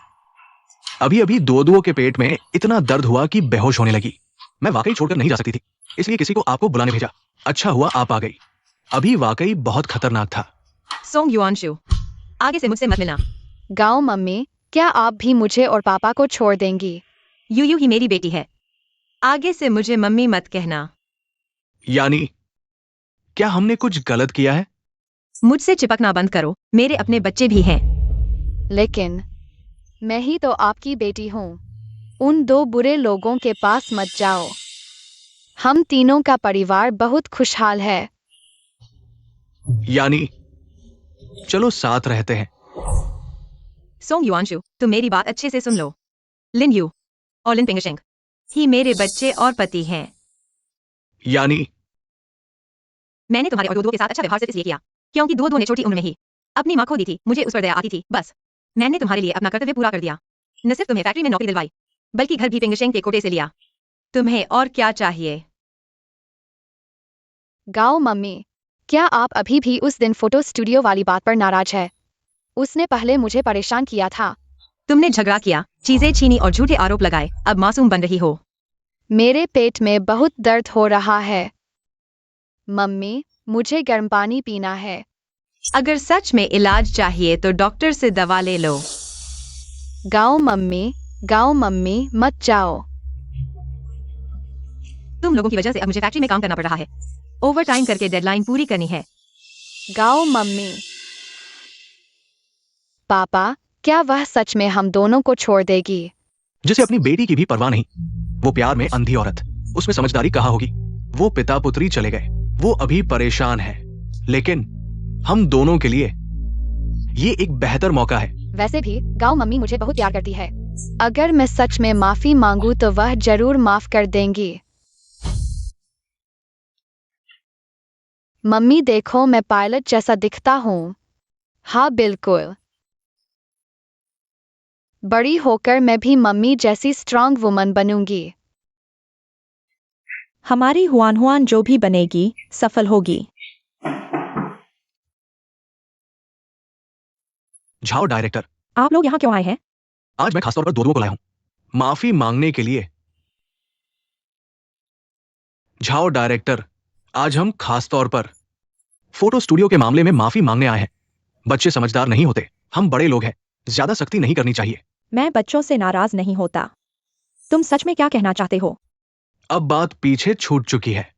Speaker 4: अभी अभी दो के पेट में इतना दर्द हुआ कि बेहोश होने लगी। मैं वाकई छोड़कर नहीं जा सकती थी, इसलिए किसी को आपको बुलाने भेजा। अच्छा हुआ आप आ गई। अभी वाकई बहुत खतरनाक था।
Speaker 2: सोंग युआनशु, आगे से मुझसे मत मिलना।
Speaker 3: गाओ मम्मी, क्या आप भी मुझे और पापा को छोड़ देंगी?
Speaker 2: यूयू ही मेरी बेटी है। आगे से मुझे मम्मी मत कहना।
Speaker 4: यानी क्या हमने कुछ गलत किया है?
Speaker 2: मुझसे चिपकना बंद करो। मेरे अपने बच्चे भी हैं।
Speaker 3: लेकिन मैं ही तो आपकी बेटी हूँ। उन दो बुरे लोगों के पास मत जाओ। हम तीनों का परिवार बहुत खुशहाल है।
Speaker 4: यानी चलो साथ रहते हैं।
Speaker 2: सोंग युआनशु, तुम मेरी बात अच्छे से सुन लो। लिन यू और लिन पिंगशेंग ही मेरे बच्चे और पति हैं।
Speaker 4: यानी
Speaker 2: मैंने तुम्हारे और दो के साथ अच्छा व्यवहार सिर्फ इसलिए किया क्योंकि दो ने छोटी उम्र में ही अपनी माँ खो दी थी। मुझे उस पर दया आती थी। बस मैंने तुम्हारे लिए अपना कर्तव्य पूरा कर दिया। न सिर्फ तुम्हें फैक्ट्री में नौकरी दिलवाई, बल्कि घर भी पिंगशेंग के कोटे से लिया। तुम्हें और क्या चाहिए?
Speaker 3: गाओ मम्मी, क्या आप अभी भी उस दिन फोटो स्टूडियो वाली बात पर नाराज है? उसने पहले मुझे परेशान किया था।
Speaker 2: तुमने झगड़ा किया, चीजें छीनी और झूठे आरोप लगाए। अब मासूम बन रही हो।
Speaker 3: मेरे पेट में बहुत दर्द हो रहा है। मम्मी, मुझे गर्म पानी पीना है।
Speaker 2: अगर सच में इलाज चाहिए तो डॉक्टर से दवा ले लो।
Speaker 3: गाओ मम्मी, मत जाओ।
Speaker 2: तुम लोगों की वजह से अब मुझे फैक्ट्री में काम करना पड़ रहा है। ओवर टाइम करके डेडलाइन पूरी करनी है।
Speaker 3: गाओ मम्मी। पापा, क्या वह सच में हम दोनों को छोड़ देगी?
Speaker 4: जिसे अपनी बेटी की भी परवाह नहीं। वो प्यार में अंधी औरत, उसमें समझदारी कहाँ होगी। वो पिता पुत्री चले गए, वो अभी परेशान है, लेकिन हम दोनों के लिए ये एक बेहतर मौका है।
Speaker 3: वैसे भी गाओ मम्मी मुझे बहुत प्यार करती है। अगर मैं सच में माफी मांगू तो वह जरूर माफ कर देंगी। मम्मी देखो, मैं पायलट जैसा दिखता हूँ। हाँ बिल्कुल। बड़ी होकर मैं भी मम्मी जैसी स्ट्रांग वुमन बनूंगी।
Speaker 5: हमारी हुआन हुआन जो भी बनेगी सफल होगी।
Speaker 4: जाओ डायरेक्टर।
Speaker 5: आप लोग यहाँ क्यों आए हैं?
Speaker 4: आज मैं खासतौर पर दो को लाया हूं, माफी मांगने के लिए। जाओ डायरेक्टर, आज हम खासतौर पर फोटो स्टूडियो के मामले में माफी मांगने आए हैं। बच्चे समझदार नहीं होते, हम बड़े लोग हैं, ज्यादा सख्ती नहीं करनी चाहिए।
Speaker 5: मैं बच्चों से नाराज नहीं होता। तुम सच में क्या कहना चाहते हो?
Speaker 4: अब बात पीछे छूट चुकी है।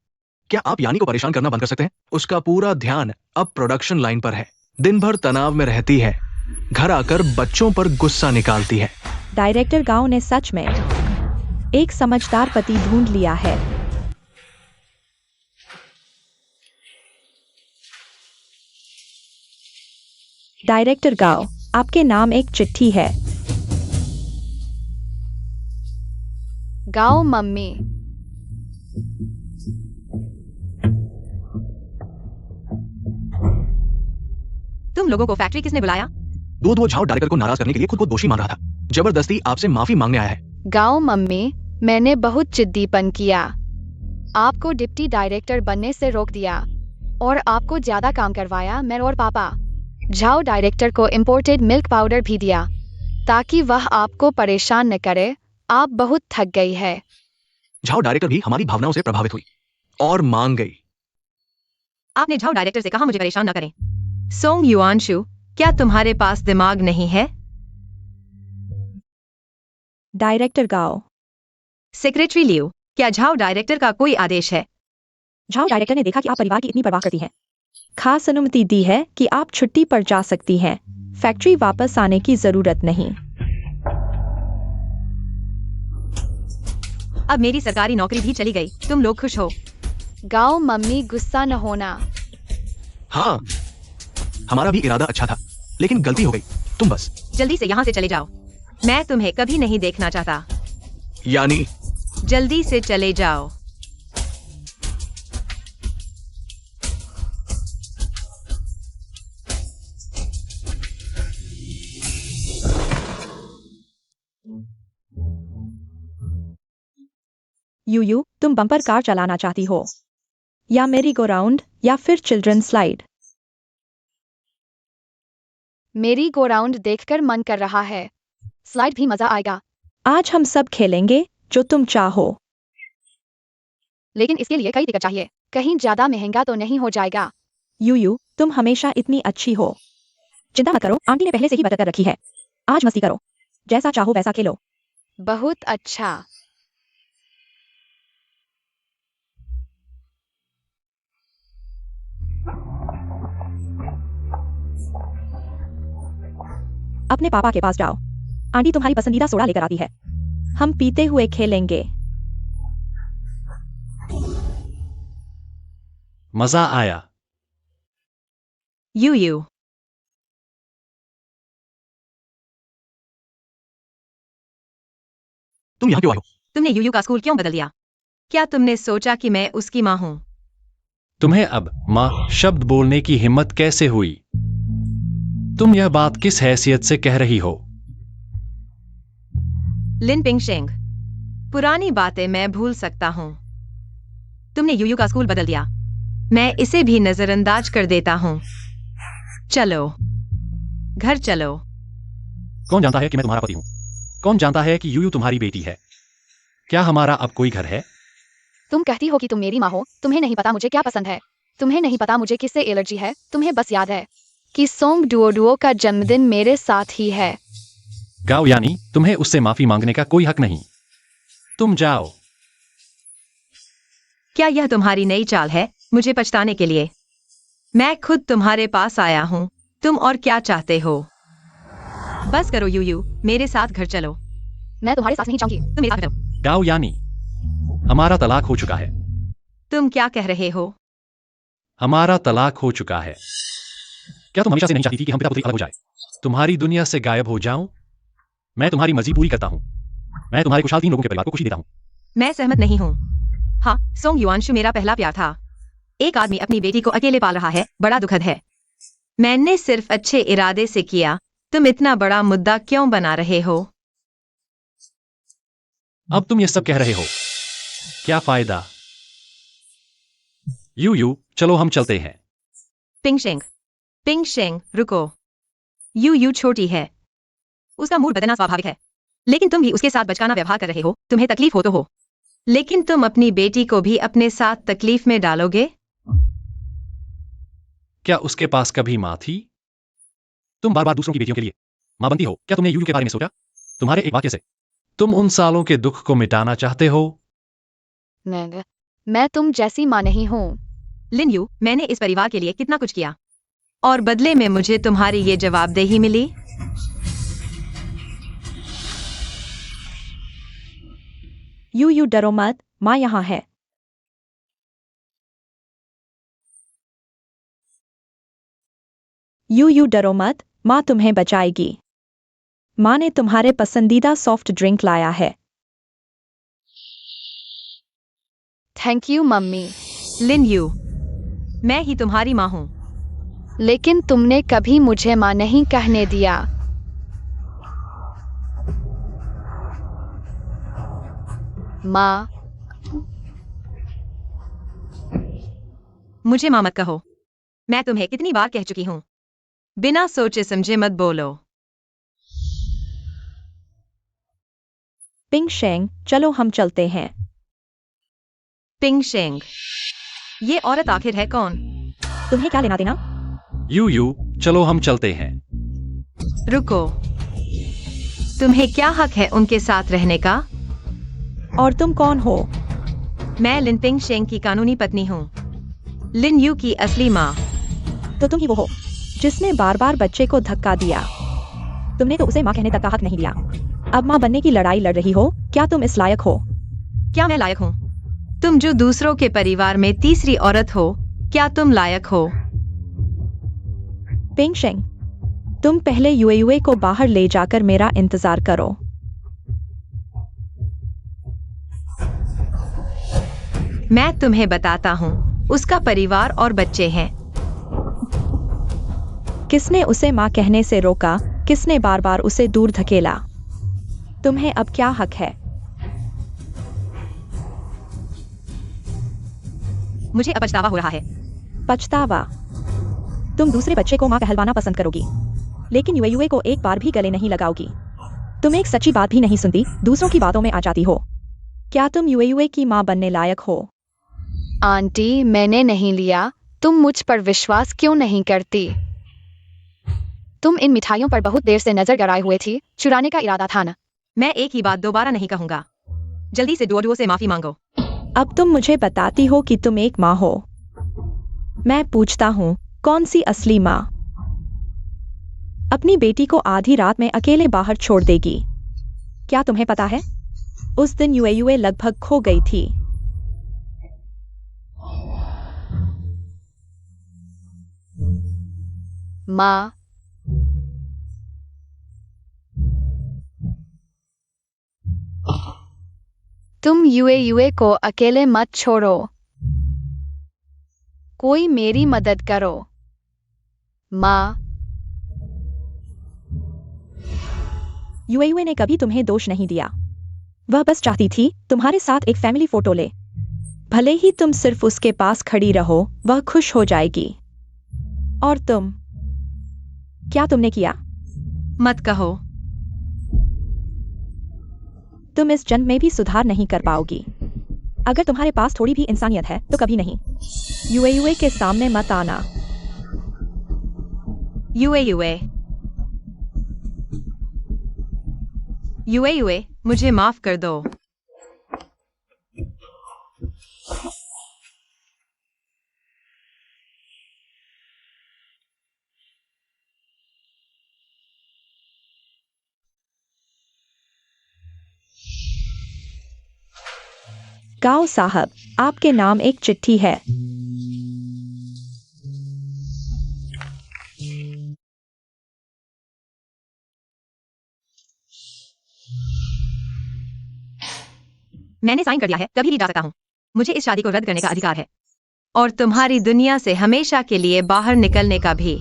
Speaker 4: क्या आप यानी को परेशान करना बंद कर सकते हैं? उसका पूरा ध्यान अब प्रोडक्शन लाइन पर है। दिन भर तनाव में रहती है, घर आकर बच्चों पर गुस्सा निकालती है।
Speaker 5: डायरेक्टर गांव ने सच में एक समझदार पति ढूंढ लिया है। डायरेक्टर गांव, आपके नाम एक चिट्ठी है।
Speaker 3: गाओ मम्मी।
Speaker 2: तुम लोगों को फैक्ट्री किसने बुलाया?
Speaker 4: दो झाओ डायरेक्टर को नाराज करने के लिए खुद को दोषी मान रहा था। जबरदस्ती आपसे माफी मांगने आया है।
Speaker 3: गाओ मम्मी, मैंने बहुत जिद्दीपन किया, आपको डिप्टी डायरेक्टर बनने से रोक दिया और आपको ज्यादा काम करवाया। मैं और पापा जाओ डायरेक्टर को इम्पोर्टेड मिल्क पाउडर भी दिया ताकि वह आपको परेशान न करे। आप बहुत थक गई है।
Speaker 4: झाओ डायरेक्टर भी हमारी भावनाओं से प्रभावित हुई और मांग गई।
Speaker 2: आपने झाओ डायरेक्टर से कहा मुझे परेशान न करें। सोंग युआनशु, क्या तुम्हारे पास दिमाग नहीं है?
Speaker 5: डायरेक्टर गांव।
Speaker 2: सेक्रेटरी लियो, क्या झाओ डायरेक्टर का कोई आदेश है?
Speaker 5: झाओ डायरेक्टर ने देखा कि आप परिवार की इतनी परवाह करती हैं, खास अनुमति दी है कि आप छुट्टी पर जा सकती हैं। फैक्ट्री वापस आने की जरूरत नहीं।
Speaker 2: अब मेरी सरकारी नौकरी भी चली गई, तुम लोग खुश हो?
Speaker 3: गाओ मम्मी, गुस्सा न होना।
Speaker 4: हाँ, हमारा भी इरादा अच्छा था, लेकिन गलती हो गई। तुम बस
Speaker 2: जल्दी से यहाँ से चले जाओ, मैं तुम्हें कभी नहीं देखना चाहता।
Speaker 4: यानी
Speaker 2: जल्दी से चले जाओ।
Speaker 5: यूयू, तुम बम्पर कार चलाना चाहती हो या मेरी गो राउंड या फिर चिल्ड्रन स्लाइड?
Speaker 3: मेरी गो राउंड देखकर मन कर रहा है, स्लाइड भी मजा आएगा।
Speaker 5: आज हम सब खेलेंगे जो तुम चाहो।
Speaker 3: लेकिन इसके लिए कई टिकट चाहिए, कहीं ज्यादा महंगा तो नहीं हो जाएगा?
Speaker 5: यूयू, तुम हमेशा इतनी अच्छी हो। चिंता मत करो, आंटी ने पहले से ही बता कर रखी है। आज मस्ती करो, जैसा चाहो वैसा खेलो।
Speaker 3: बहुत अच्छा।
Speaker 5: अपने पापा के पास जाओ, आंटी तुम्हारी पसंदीदा सोडा लेकर आती है। हम पीते हुए खेलेंगे।
Speaker 1: मजा आया।
Speaker 2: यूयू,
Speaker 4: तुम यहाँ क्यों आए हो?
Speaker 2: तुमने यूयू का स्कूल क्यों बदल दिया? क्या तुमने सोचा कि मैं उसकी माँ हूँ?
Speaker 1: तुम्हें अब माँ शब्द बोलने की हिम्मत कैसे हुई? तुम यह बात किस हैसियत से कह रही हो?
Speaker 2: लिन पिंगशेंग, पुरानी बातें मैं भूल सकता हूँ। तुमने यूयू का स्कूल बदल दिया, मैं इसे भी नजरअंदाज कर देता हूँ। चलो, घर चलो।
Speaker 1: कौन जानता है कि मैं तुम्हारा पति हूँ? कौन जानता है कि यूयू तुम्हारी बेटी है? क्या हमारा अब कोई घर है?
Speaker 3: तुम कहती हो कि तुम मेरी माँ हो, तुम्हें नहीं पता मुझे क्या पसंद है, तुम्हें नहीं पता मुझे किससे एलर्जी है, तुम्हें बस याद है कि सोंग डुओ का जन्मदिन मेरे साथ ही है।
Speaker 1: गाओ यानी तुम्हें उससे माफी मांगने का कोई हक नहीं। तुम जाओ।
Speaker 2: क्या यह तुम्हारी नई चाल है? मुझे पछताने के लिए। मैं खुद तुम्हारे पास आया हूँ। तुम और क्या चाहते हो? बस करो यू, मेरे साथ घर चलो।
Speaker 3: मैं तुम्हारे साथ नहीं जाऊंगी।
Speaker 2: तुम मेरे साथ चलो।
Speaker 1: गाओ यानी हमारा तलाक हो चुका है।
Speaker 2: तुम क्या कह रहे हो?
Speaker 1: हमारा तलाक हो चुका है। क्या तुम हमेशा से नहीं चाहती थी कि हम पिता पुत्री अलग हो जाए? तुम्हारी दुनिया से गायब हो जाऊं? मैं तुम्हारी मर्जी पूरी करता हूं। मैं तुम्हारे खुशहाल 3 लोगों के परिवार को खुशी देता हूं।
Speaker 2: मैं सहमत नहीं हूँ। हाँ, सोंग युआनशु मेरा पहला प्यार था। एक आदमी अपनी बेटी को अकेले पाल रहा है, बड़ा दुखद है। मैंने सिर्फ अच्छे इरादे से किया। तुम इतना बड़ा मुद्दा क्यों बना रहे हो?
Speaker 1: अब तुम ये सब कह रहे हो, क्या फायदा? यू चलो हम चलते हैं।
Speaker 2: पिंगशेंग रुको। यू छोटी है। उसका मूड बदलना स्वाभाविक है। लेकिन तुम भी उसके साथ बचकाना व्यवहार कर रहे हो। तुम्हें तकलीफ हो तो हो, लेकिन तुम अपनी बेटी को भी अपने साथ तकलीफ में डालोगे?
Speaker 1: क्या उसके पास कभी माँ थी? तुम बार बार दूसरों की बेटियों के लिए माँ बनती हो। क्या तुमने यू के बारे में सोचा? तुम्हारे एक वाक्य से तुम उन सालों के दुख को मिटाना चाहते हो?
Speaker 3: मैं तुम जैसी माँ नहीं हूँ।
Speaker 2: लिन यू, मैंने इस परिवार के लिए कितना कुछ किया और बदले में मुझे तुम्हारी ये जवाबदेही मिली।
Speaker 5: यू डरो मत, माँ यहाँ है। यू डरो मत, माँ तुम्हें बचाएगी। माँ ने तुम्हारे पसंदीदा सॉफ्ट ड्रिंक लाया है।
Speaker 3: Thank you mummy.
Speaker 2: लिन यू, मैं ही तुम्हारी माँ हूँ।
Speaker 3: लेकिन तुमने कभी मुझे माँ नहीं कहने दिया। माँ।
Speaker 2: मुझे माँ मत कहो। मैं तुम्हें कितनी बार कह चुकी हूँ। बिना सोचे समझे मत बोलो।
Speaker 5: पिंगशेंग, चलो हम चलते हैं।
Speaker 2: पिंगशेंग, ये औरत आखिर है कौन?
Speaker 5: तुम्हें क्या लेना देना?
Speaker 1: यू चलो हम चलते हैं।
Speaker 2: रुको, तुम्हें क्या हक है उनके साथ रहने का?
Speaker 5: और तुम कौन हो?
Speaker 2: मैं लिन पिंगशेंग की कानूनी पत्नी हूँ। लिन यू की असली माँ।
Speaker 5: तो तुम ही वो हो जिसने बार बार बच्चे को धक्का दिया। तुमने तो उसे माँ कहने तक का हक नहीं दिया। अब माँ बनने की लड़ाई लड़ रही हो। क्या तुम इस लायक हो?
Speaker 2: क्या मैं लायक हूँ? तुम जो दूसरों के परिवार में तीसरी औरत हो, क्या तुम लायक हो?
Speaker 5: पिंगशेंग, तुम पहले यूए को बाहर ले जाकर मेरा इंतजार करो।
Speaker 2: मैं तुम्हें बताता हूँ, उसका परिवार और बच्चे हैं।
Speaker 5: किसने उसे माँ कहने से रोका? किसने बार बार उसे दूर धकेला? तुम्हें अब क्या हक है?
Speaker 2: मुझे अब पछतावा हो रहा है।
Speaker 5: पछतावा? तुम दूसरे बच्चे को माँ कहलवाना पसंद करोगी, लेकिन यूए को एक बार भी गले नहीं लगाओगी। तुम एक सच्ची बात भी नहीं सुनती, दूसरों की बातों में आ जाती हो। क्या तुम यूए की माँ बनने लायक हो?
Speaker 3: आंटी, मैंने नहीं लिया। तुम मुझ पर विश्वास क्यों नहीं करती? तुम इन मिठाइयों पर बहुत देर से नजर गड़ाए हुए थी। चुराने का इरादा था ना?
Speaker 2: मैं एक ही बात दोबारा नहीं कहूंगा। जल्दी से डुओ से माफी मांगो।
Speaker 5: अब तुम मुझे बताती हो कि तुम एक माँ हो। मैं पूछता हूँ, कौन सी असली माँ अपनी बेटी को आधी रात में अकेले बाहर छोड़ देगी? क्या तुम्हें पता है, उस दिन यूए लगभग खो गई थी।
Speaker 3: माँ। तुम यूए को अकेले मत छोड़ो। कोई मेरी मदद करो। माँ।
Speaker 5: यूए ने कभी तुम्हें दोष नहीं दिया। वह बस चाहती थी तुम्हारे साथ एक फैमिली फोटो ले। भले ही तुम सिर्फ उसके पास खड़ी रहो, वह खुश हो जाएगी। और तुम, क्या तुमने किया?
Speaker 2: मत कहो।
Speaker 5: तुम इस जन्म में भी सुधार नहीं कर पाओगी। अगर तुम्हारे पास थोड़ी भी इंसानियत है तो कभी नहीं। यूए के सामने मत आना।
Speaker 2: यूए, मुझे माफ कर दो।
Speaker 5: गाओ साहब, आपके नाम एक चिट्ठी है।
Speaker 2: मैंने साइन कर दिया है, कभी भी जा सकता हूँ। मुझे इस शादी को रद्द करने का अधिकार है और तुम्हारी दुनिया से हमेशा के लिए बाहर निकलने का भी।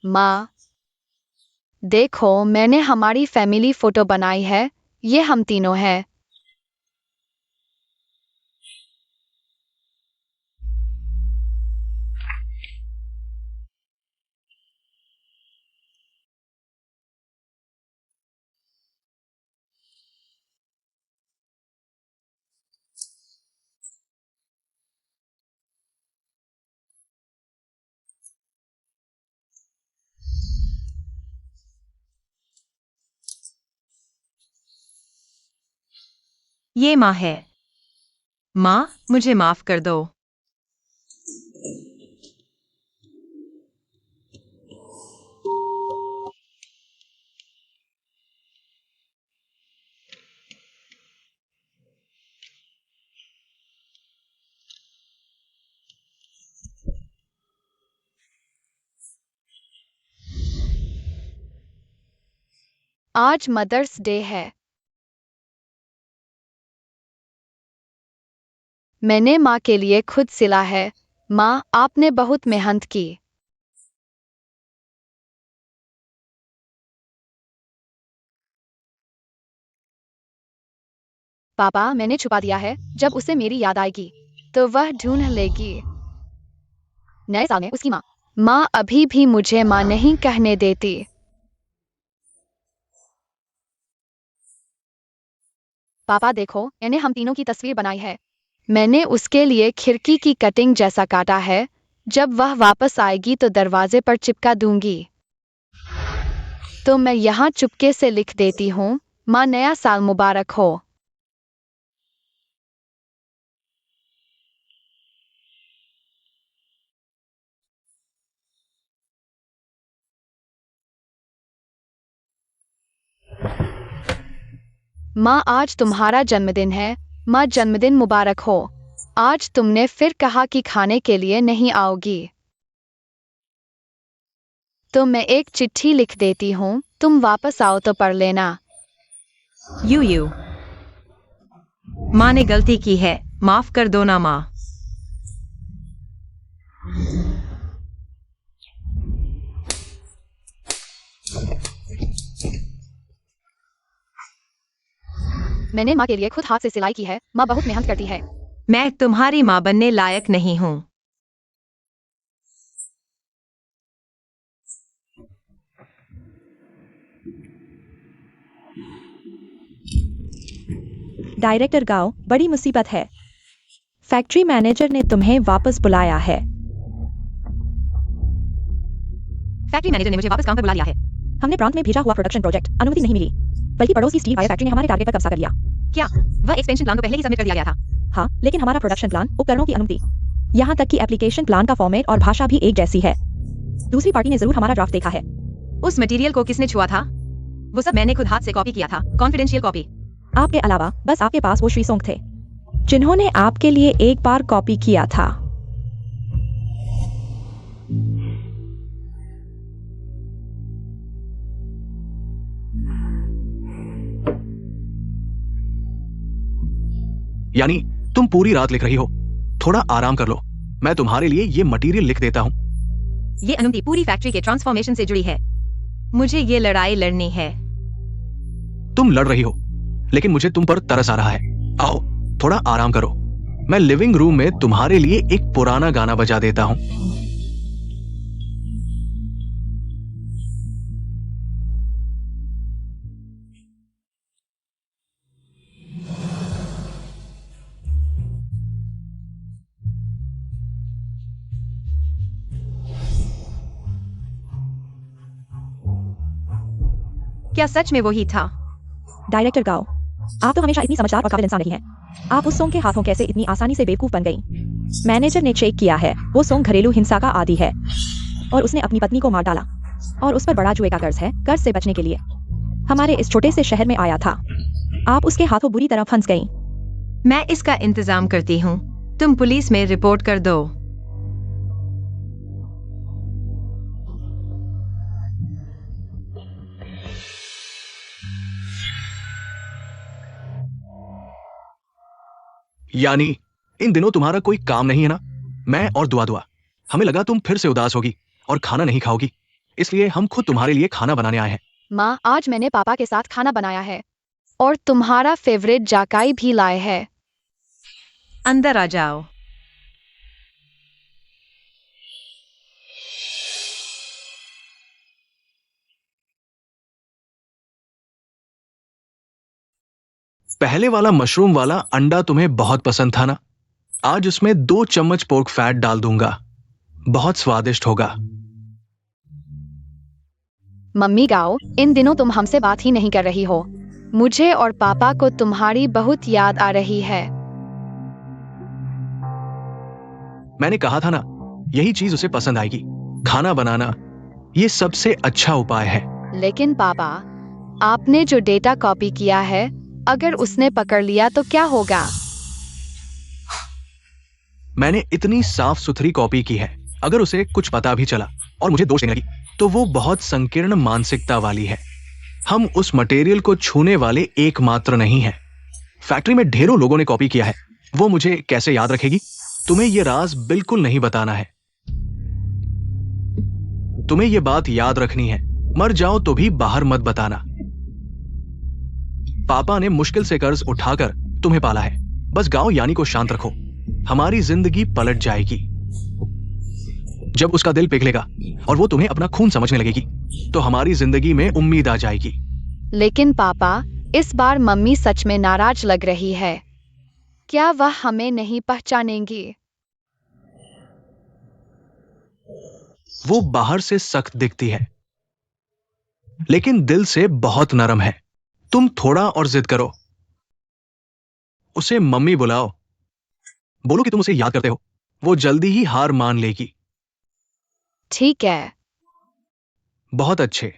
Speaker 3: माँ, देखो मैंने हमारी फैमिली फोटो बनाई है। ये हम तीनों हैं।
Speaker 2: ये माँ है। माँ, मुझे माफ कर दो।
Speaker 3: आज मदर्स डे है। मैंने माँ के लिए खुद सिला है। माँ, आपने बहुत मेहनत की। पापा, मैंने छुपा दिया है। जब उसे मेरी याद आएगी तो वह ढूंढ लेगी। नए साल में उसकी माँ। माँ अभी भी मुझे माँ नहीं कहने देती। पापा देखो, मैंने हम तीनों की तस्वीर बनाई है। मैंने उसके लिए खिड़की की कटिंग जैसा काटा है। जब वह वापस आएगी तो दरवाजे पर चिपका दूंगी। तो मैं यहाँ चुपके से लिख देती हूँ, माँ नया साल मुबारक हो। माँ आज तुम्हारा जन्मदिन है। माँ जन्मदिन मुबारक हो। आज तुमने फिर कहा कि खाने के लिए नहीं आओगी। तो मैं एक चिट्ठी लिख देती हूँ, तुम वापस आओ तो पढ़ लेना।
Speaker 2: यू माँ ने गलती की है, माफ कर दो ना माँ।
Speaker 3: मैंने माँ के लिए खुद हाथ से सिलाई की है। माँ बहुत मेहनत करती है।
Speaker 2: मैं तुम्हारी माँ बनने लायक नहीं हूँ।
Speaker 5: डायरेक्टर गाओ, बड़ी मुसीबत है। फैक्ट्री मैनेजर ने तुम्हें वापस बुलाया है।
Speaker 2: फैक्ट्री मैनेजर ने मुझे वापस काम पर बुला लिया है।
Speaker 5: हमने प्रांत में भेजा हुआ प्रोडक्शन प्रोजेक्ट अनुमति नहीं मिली, बल्कि पड़ोस की स्टील वायर फैक्ट्री ने हमारे टारगेट पर कब्जा कर लिया।
Speaker 2: क्या वह एक्सपेंशन प्लान को पहले ही सबमिट कर दिया गया था?
Speaker 5: हाँ, लेकिन हमारा प्रोडक्शन प्लान, उपकरणों की अनुमति, यहाँ तक कि एप्लीकेशन प्लान का फॉर्मेट और भाषा भी एक जैसी है। दूसरी पार्टी ने जरूर हमारा ड्राफ्ट देखा है।
Speaker 2: उस मटेरियल को किसने छुआ था? वो सब मैंने खुद हाथ से कॉपी किया था, कॉन्फिडेंशियल कॉपी।
Speaker 5: आपके अलावा बस आपके पास वो श्री सोंग थे, जिन्होंने आपके लिए एक बार कॉपी किया था।
Speaker 4: यानी तुम पूरी रात लिख रही हो। थोड़ा आराम कर लो, मैं तुम्हारे लिए ये मटेरियल लिख देता हूँ।
Speaker 2: ये अनुमति पूरी फैक्ट्री के ट्रांसफॉर्मेशन से जुड़ी है। मुझे ये लड़ाई लड़नी है।
Speaker 4: तुम लड़ रही हो, लेकिन मुझे तुम पर तरस आ रहा है। आओ थोड़ा आराम करो। मैं लिविंग रूम में तुम्हारे लिए एक पुराना गाना बजा देता हूँ।
Speaker 2: क्या सच में वही था?
Speaker 5: डायरेक्टर गाओ, आप तो हमेशा इतनी समझदार और काबिल इंसान रही हैं। आप उस सोंग के हाथों कैसे इतनी आसानी से बेवकूफ बन गई? मैनेजर ने चेक किया है, वो सोंग घरेलू हिंसा का आदी है और उसने अपनी पत्नी को मार डाला और उस पर बड़ा जुए का कर्ज है। कर्ज से बचने के लिए हमारे इस छोटे से शहर में आया था। आप उसके हाथों बुरी तरह फंस गई।
Speaker 2: मैं इसका इंतजाम करती हूँ। तुम पुलिस में रिपोर्ट कर दो।
Speaker 4: यानी इन दिनों तुम्हारा कोई काम नहीं है ना? मैं और दुआ हमें लगा तुम फिर से उदास होगी और खाना नहीं खाओगी, इसलिए हम खुद तुम्हारे लिए खाना बनाने आए हैं।
Speaker 3: माँ, आज मैंने पापा के साथ खाना बनाया है और तुम्हारा फेवरेट जाकाई भी लाए है।
Speaker 2: अंदर आ जाओ।
Speaker 4: पहले वाला मशरूम वाला अंडा तुम्हें बहुत पसंद था ना? आज उसमें 2 चम्मच पोर्क फैट डाल दूंगा, बहुत स्वादिष्ट होगा।
Speaker 3: मम्मी गाओ, इन दिनों तुम हमसे बात ही नहीं कर रही हो। मुझे और पापा को तुम्हारी बहुत याद आ रही है।
Speaker 4: मैंने कहा था ना, यही चीज उसे पसंद आएगी। खाना बनाना ये सबसे अच्छा उपाय है।
Speaker 3: लेकिन पापा, आपने जो डेटा कॉपी किया है, अगर उसने पकड़ लिया तो क्या होगा?
Speaker 4: मैंने इतनी साफ सुथरी कॉपी की है, अगर उसे कुछ पता भी चला और मुझे दोष देने लगी तो वो बहुत संकीर्ण मानसिकता वाली है। हम उस मटेरियल को छूने वाले एकमात्र नहीं हैं। फैक्ट्री में ढेरों लोगों ने कॉपी किया है, वो मुझे कैसे याद रखेगी? तुम्हें ये राज बिल्कुल नहीं बताना है। तुम्हें ये बात याद रखनी है, मर जाओ तो भी बाहर मत बताना। पापा ने मुश्किल से कर्ज उठाकर तुम्हें पाला है। बस गाओ यानी को शांत रखो, हमारी जिंदगी पलट जाएगी। जब उसका दिल पिघलेगा और वो तुम्हें अपना खून समझने लगेगी तो हमारी जिंदगी में उम्मीद आ जाएगी।
Speaker 3: लेकिन पापा, इस बार मम्मी सच में नाराज लग रही है। क्या वह हमें नहीं पहचानेंगी?
Speaker 4: वो बाहर से सख्त दिखती है, लेकिन दिल से बहुत नरम है। तुम थोड़ा और जिद करो, उसे मम्मी बुलाओ, बोलो कि तुम उसे याद करते हो, वो जल्दी ही हार मान लेगी।
Speaker 3: ठीक है।
Speaker 4: बहुत अच्छे।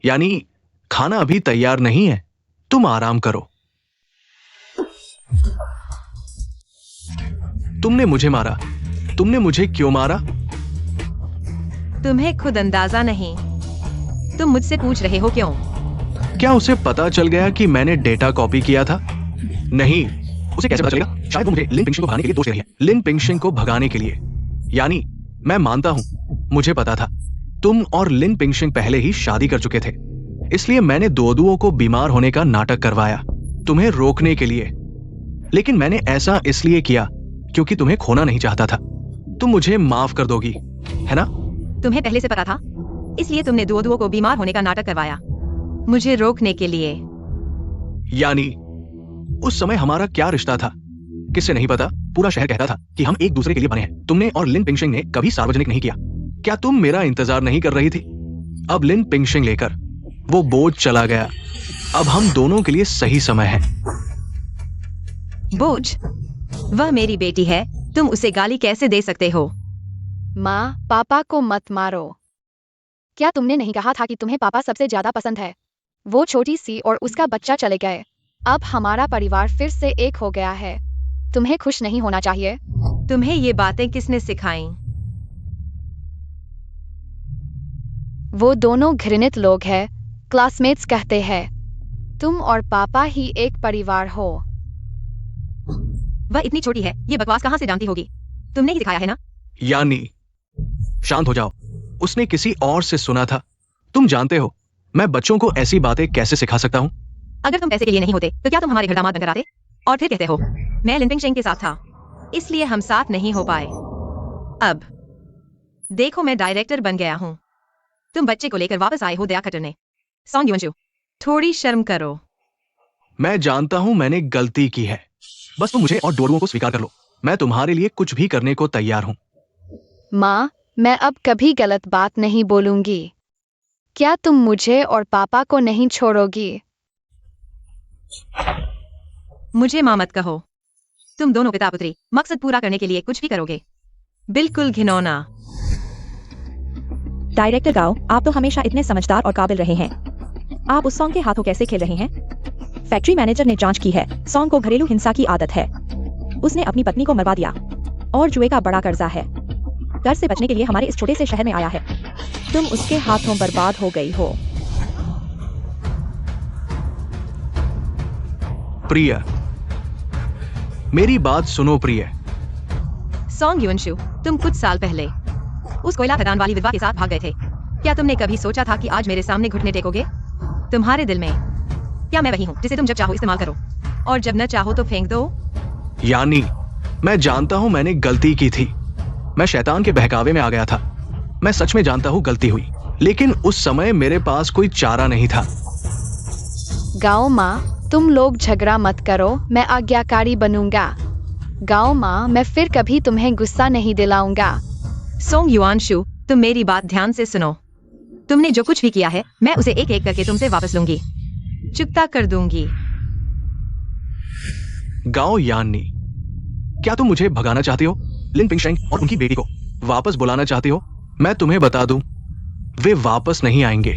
Speaker 4: यानी खाना अभी तैयार नहीं है, तुम आराम करो। तुमने मुझे मारा, तुमने मुझे क्यों मारा?
Speaker 2: तुम्हें खुद अंदाजा नहीं। तुम मुझसे पूछ रहे हो क्यों?
Speaker 4: क्या उसे पता चल गया कि मैंने डेटा कॉपी किया था? नहीं, उसे कैसे पता चलेगा? शायद वो मुझे लिन पिंगशिंग को भगाने के लिए दोष दे रही है। लिन पिंगशिंग को भगाने के लिए? यानी मैं मानता हूं, मुझे पता था तुम और लिन पिंगशिंग पहले ही शादी कर चुके थे, इसलिए मैंने दोदुओं को बीमार होने का नाटक करवाया तुम्हें रोकने के लिए। लेकिन मैंने ऐसा इसलिए किया क्योंकि तुम्हें खोना नहीं चाहता था। तुम मुझे माफ कर दोगी, है ना?
Speaker 2: तुम्हें पहले से पता था, इसलिए तुमने दुओ को बीमार होने का नाटक करवाया मुझे रोकने के लिए।
Speaker 4: यानी उस समय हमारा क्या रिश्ता था किससे नहीं पता, पूरा शहर कहता था कि हम एक दूसरे के लिए बने हैं। तुमने और लिन पिंगशिंग ने कभी सार्वजनिक नहीं किया। क्या तुम मेरा इंतजार नहीं कर रही थी? अब लिन पिंगशिंग लेकर वो बोझ चला गया। अब हम दोनों के लिए सही समय है।
Speaker 2: बोझ? वह मेरी बेटी है, तुम उसे गाली कैसे दे सकते हो?
Speaker 3: माँ, पापा को मत मारो। क्या तुमने नहीं कहा था कि तुम्हें पापा सबसे ज्यादा पसंद है? वो छोटी सी और उसका बच्चा चले गए। अब हमारा परिवार फिर से एक हो गया है। तुम्हें खुश नहीं होना चाहिए।
Speaker 2: तुम्हें ये बातें किसने सिखाई?
Speaker 3: वो दोनों घृणित लोग हैं, क्लासमेट्स कहते हैं। तुम और पापा ही एक परिवार हो।
Speaker 2: वह इतनी छोटी है, ये बकवास कहाँ से जानती होगी? तुमने ही सिखाया है ना?
Speaker 4: यानी शांत हो जाओ, उसने किसी और से सुना था। तुम जानते हो मैं बच्चों को ऐसी बातें कैसे सिखा सकता हूँ?
Speaker 2: अगर तुम पैसे के लिए नहीं होते तो क्या तुम हमारे घर दामाद बनकर आते? और फिर कहते हो मैं लिन पिंगशिंग के साथ था, इसलिए हम साथ नहीं हो पाए। अब देखो मैं डायरेक्टर बन गया हूँ। तुम बच्चे को लेकर वापस आए हो दया खटरने। सॉन्ग युवंशु, थोड़ी शर्म करो।
Speaker 4: मैं जानता हूं मैंने गलती की है, बस तुम मुझे और डोडुओं को स्वीकार कर लो। मैं तुम्हारे लिए कुछ भी करने को तैयार हूँ।
Speaker 3: माँ, मैं अब कभी गलत बात नहीं बोलूंगी। क्या तुम मुझे और पापा को नहीं छोड़ोगी?
Speaker 2: मुझे माँ मत कहो। तुम दोनों पिता पुत्री मकसद पूरा करने के लिए कुछ भी करोगे। बिल्कुल घिनौना।
Speaker 5: डायरेक्टर गाओ, आप तो हमेशा इतने समझदार और काबिल रहे हैं। आप उस सॉन्ग के हाथों कैसे खेल रहे हैं? फैक्ट्री मैनेजर ने जांच की है, सॉन्ग को घरेलू हिंसा की आदत है। उसने अपनी पत्नी को मरवा दिया और जुए का बड़ा कर्जा है। कर्ज से बचने के लिए हमारे इस छोटे से शहर में आया है। तुम उसके हाथों बर्बाद हो गई हो।
Speaker 4: प्रिय, मेरी बात सुनो प्रिय।
Speaker 2: सॉन्ग युवंशु, तुम कुछ साल पहले उस कोयला खदान वाली विधवा के साथ भाग गए थे। क्या तुमने कभी सोचा था कि आज मेरे सामने घुटने टेकोगे? तुम्हारे दिल में क्या मैं वही हूँ जिसे तुम जब चाहो इस्तेमाल करो और जब न चाहो तो फेंक दो?
Speaker 4: यानी मैं जानता हूं मैंने गलती की थी। मैं शैतान के बहकावे में आ गया था। मैं सच में जानता हूं गलती हुई, लेकिन उस समय मेरे पास कोई चारा नहीं था।
Speaker 3: गाओ माँ, तुम लोग झगड़ा मत करो, मैं आज्ञाकारी बनूंगा। गाओ माँ, मैं फिर कभी तुम्हें गुस्सा नहीं दिलाऊंगा।
Speaker 2: सॉन्ग युवांशु, तुम मेरी बात ध्यान से सुनो। तुमने जो कुछ भी किया है, मैं उसे एक एक करके तुमसे वापस लूंगी, चुकता कर दूंगी।
Speaker 4: गाओ यानी, क्या तुम मुझे भगाना चाहती हो? लिन पिंगशेंग और उनकी बेटी को वापस बुलाना चाहती हो? मैं तुम्हें बता दूं, वे वापस नहीं आएंगे।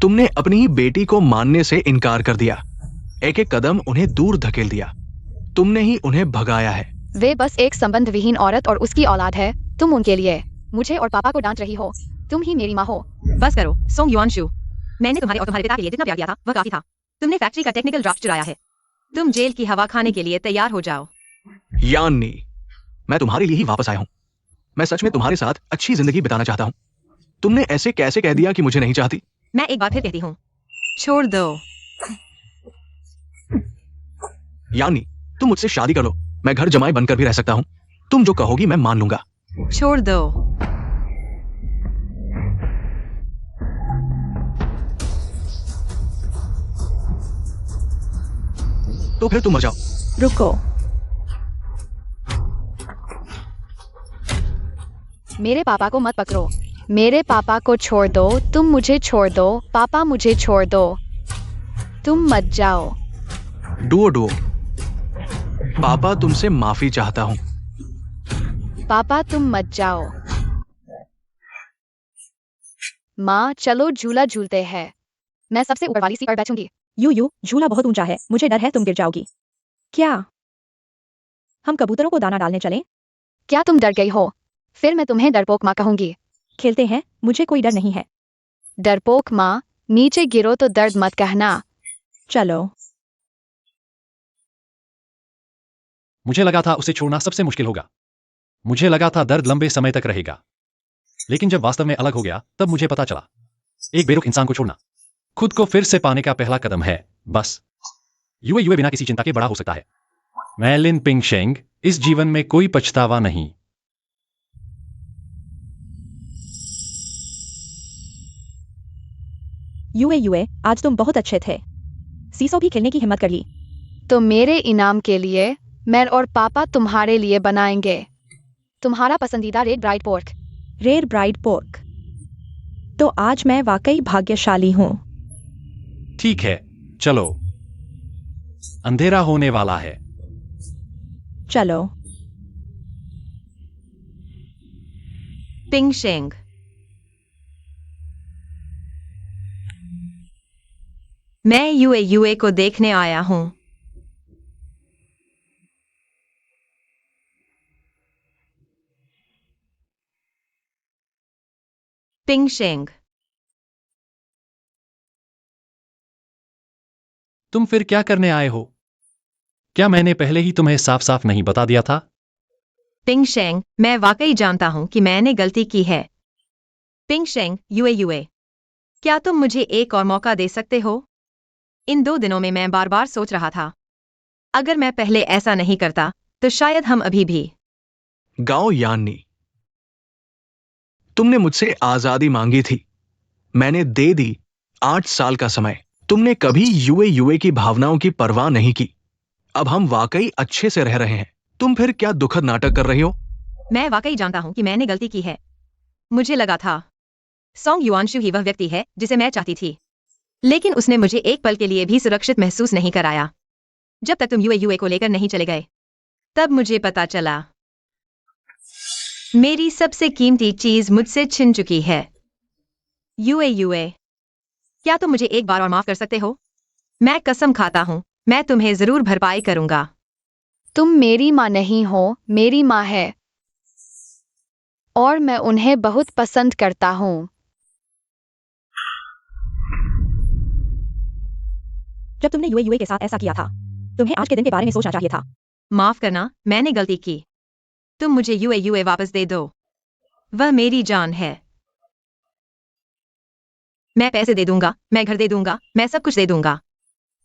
Speaker 4: तुमने अपनी ही बेटी को मानने से इनकार कर दिया। एक एक कदम उन्हें दूर धकेल दिया। तुमने ही उन्हें भगाया है।
Speaker 3: वे बस एक संबंध विहीन औरत और उसकी औलाद है। तुम उनके लिए मुझे और पापा को डांट रही हो। तुम ही मेरी माँ हो।
Speaker 2: बस करो सॉन्ग युवांशु। मैंने तुम्हारे और तुम्हारे पिता के लिए जितना प्यार किया था वह काफी था। तुमने फैक्ट्री का टेक्निकल ड्राफ्ट चुराया है। तुम जेल की हवा खाने के लिए तैयार हो जाओ।
Speaker 4: यानी मैं तुम्हारे लिए ही वापस आया हूं। मैं सच में तुम्हारे साथ अच्छी जिंदगी बिताना चाहता हूं। तुमने ऐसे कैसे कह दिया कि मुझे नहीं चाहती?
Speaker 2: मैं एक बार फिर कहती हूँ, छोड़ दो।
Speaker 4: यानी तुम मुझसे शादी कर लो। मैं घर जमाई बनकर भी रह सकता हूं। तुम जो कहोगी मैं मान लूंगा।
Speaker 2: छोड़ दो।
Speaker 4: तो फिर तुम मर जाओ।
Speaker 5: रुको,
Speaker 3: मेरे पापा को मत पकड़ो। मेरे पापा को छोड़ दो। तुम मुझे छोड़ दो। पापा मुझे छोड़ दो। तुम मत जाओ।
Speaker 4: डुओ डुओ, पापा तुमसे माफी चाहता हूं।
Speaker 3: पापा तुम मत जाओ। माँ, चलो झूला झूलते हैं। मैं सबसे ऊपर वाली सीट पर बैठूंगी।
Speaker 5: यू झूला बहुत ऊंचा है, मुझे डर है तुम गिर जाओगी। क्या हम कबूतरों को दाना डालने चलें?
Speaker 3: क्या तुम डर गई हो? फिर मैं तुम्हें डरपोक माँ कहूंगी।
Speaker 5: खेलते हैं, मुझे कोई डर नहीं है।
Speaker 3: डरपोक माँ, नीचे गिरो तो दर्द मत कहना।
Speaker 5: चलो।
Speaker 1: मुझे लगा था उसे छोड़ना सबसे मुश्किल होगा। मुझे लगा था दर्द लंबे समय तक रहेगा, लेकिन जब वास्तव में अलग हो गया तब मुझे पता चला एक बेरुख इंसान को छोड़ना खुद को फिर से पाने का पहला कदम है। बस युए बिना किसी चिंता के बड़ा हो सकता है। मैं लिन पिंगशेंग, इस जीवन में कोई पछतावा नहीं।
Speaker 5: युए, आज तुम बहुत अच्छे थे। सीसो भी खेलने की हिम्मत कर ली।
Speaker 3: तो मेरे इनाम के लिए मैं और पापा तुम्हारे लिए बनाएंगे तुम्हारा पसंदीदा red braised pork.
Speaker 5: Rare braised pork. तो आज मैं वाकई भाग्यशाली हूँ।
Speaker 1: ठीक है, चलो, अंधेरा होने वाला है।
Speaker 5: चलो।
Speaker 2: पिंगशेंग, मैं युए को देखने आया हूँ। पिंगशेंग,
Speaker 1: तुम फिर क्या करने आए हो? क्या मैंने पहले ही तुम्हें साफ साफ नहीं बता दिया था?
Speaker 2: पिंगशेंग, मैं वाकई जानता हूँ कि मैंने गलती की है। पिंगशेंग, युए, क्या तुम मुझे एक और मौका दे सकते हो? इन 2 दिनों में मैं बार बार सोच रहा था, अगर मैं पहले ऐसा नहीं करता तो शायद हम अभी भी।
Speaker 4: गाओ यानी, तुमने मुझसे आजादी मांगी थी, मैंने दे दी 8 साल का समय। तुमने कभी युए की भावनाओं की परवाह नहीं की। अब हम वाकई अच्छे से रह रहे हैं। तुम फिर क्या दुखद नाटक कर रही हो?
Speaker 2: मैं वाकई जानता हूँ कि मैंने गलती की है। मुझे लगा था सॉन्ग युआंशु ही वह व्यक्ति है जिसे मैं चाहती थी, लेकिन उसने मुझे एक पल के लिए भी सुरक्षित महसूस नहीं कराया। जब तक तुम यूए को लेकर नहीं चले गए, तब मुझे पता चला मेरी सबसे कीमती चीज मुझसे छिन चुकी है। यूए, क्या तुम मुझे एक बार और माफ कर सकते हो? मैं कसम खाता हूँ, मैं तुम्हें जरूर भरपाई करूंगा।
Speaker 3: तुम मेरी माँ नहीं हो, मेरी माँ है। और मैं उन्हें बहुत पसंद करता हूँ।
Speaker 5: जब तुमने यूए के साथ ऐसा किया था, तुम्हें आज के दिन के बारे में सोचना चाहिए था।
Speaker 2: माफ करना, मैंने गलती की। तुम मुझे यूए वापस दे दो। वह मेरी जान है। मैं पैसे दे दूंगा, मैं घर दे दूंगा, मैं सब कुछ दे दूंगा।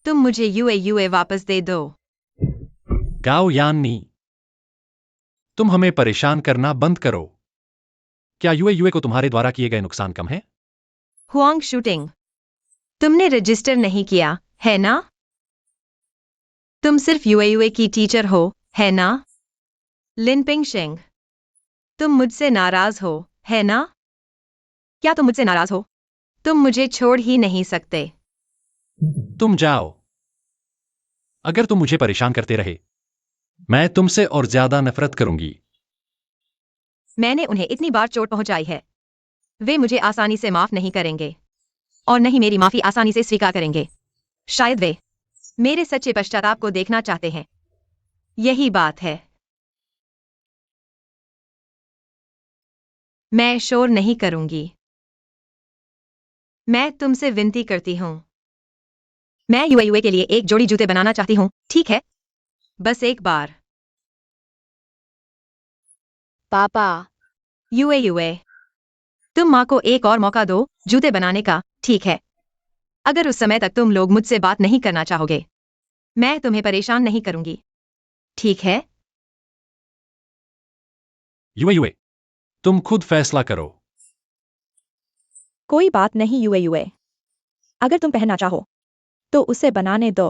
Speaker 2: तुम मुझे यूए वापस दे दो।
Speaker 1: गाओ यान्नी, तुम हमें परेशान करना बंद करो। क्या यूए को तुम्हारे द्वारा किए गए नुकसान कम है?
Speaker 2: हुआंग शूटिंग, तुमने रजिस्टर नहीं किया, है ना? तुम सिर्फ यूए की टीचर हो, है ना? लिन पिंगशेंग, तुम मुझसे नाराज हो, है ना? क्या तुम मुझसे नाराज हो? तुम मुझे छोड़ ही नहीं सकते।
Speaker 1: तुम जाओ। अगर तुम मुझे परेशान करते रहे, मैं तुमसे और ज्यादा नफरत करूंगी।
Speaker 2: मैंने उन्हें इतनी बार चोट पहुंचाई है, वे मुझे आसानी से माफ नहीं करेंगे, और नहीं मेरी माफी आसानी से स्वीकार करेंगे। शायद वे मेरे सच्चे पश्चाताप को देखना चाहते हैं। यही बात है। मैं शोर नहीं करूंगी। मैं तुमसे विनती करती हूं। मैं यूए के लिए एक जोड़ी जूते बनाना चाहती हूं, ठीक है? बस एक बार।
Speaker 3: पापा,
Speaker 2: यूए, तुम माँ को एक और मौका दो जूते बनाने का, ठीक है? अगर उस समय तक तुम लोग मुझसे बात नहीं करना चाहोगे, मैं तुम्हें परेशान नहीं करूंगी, ठीक है?
Speaker 1: यूए, तुम खुद फैसला करो।
Speaker 5: कोई बात नहीं यूए, अगर तुम पहनना चाहो तो उसे बनाने दो।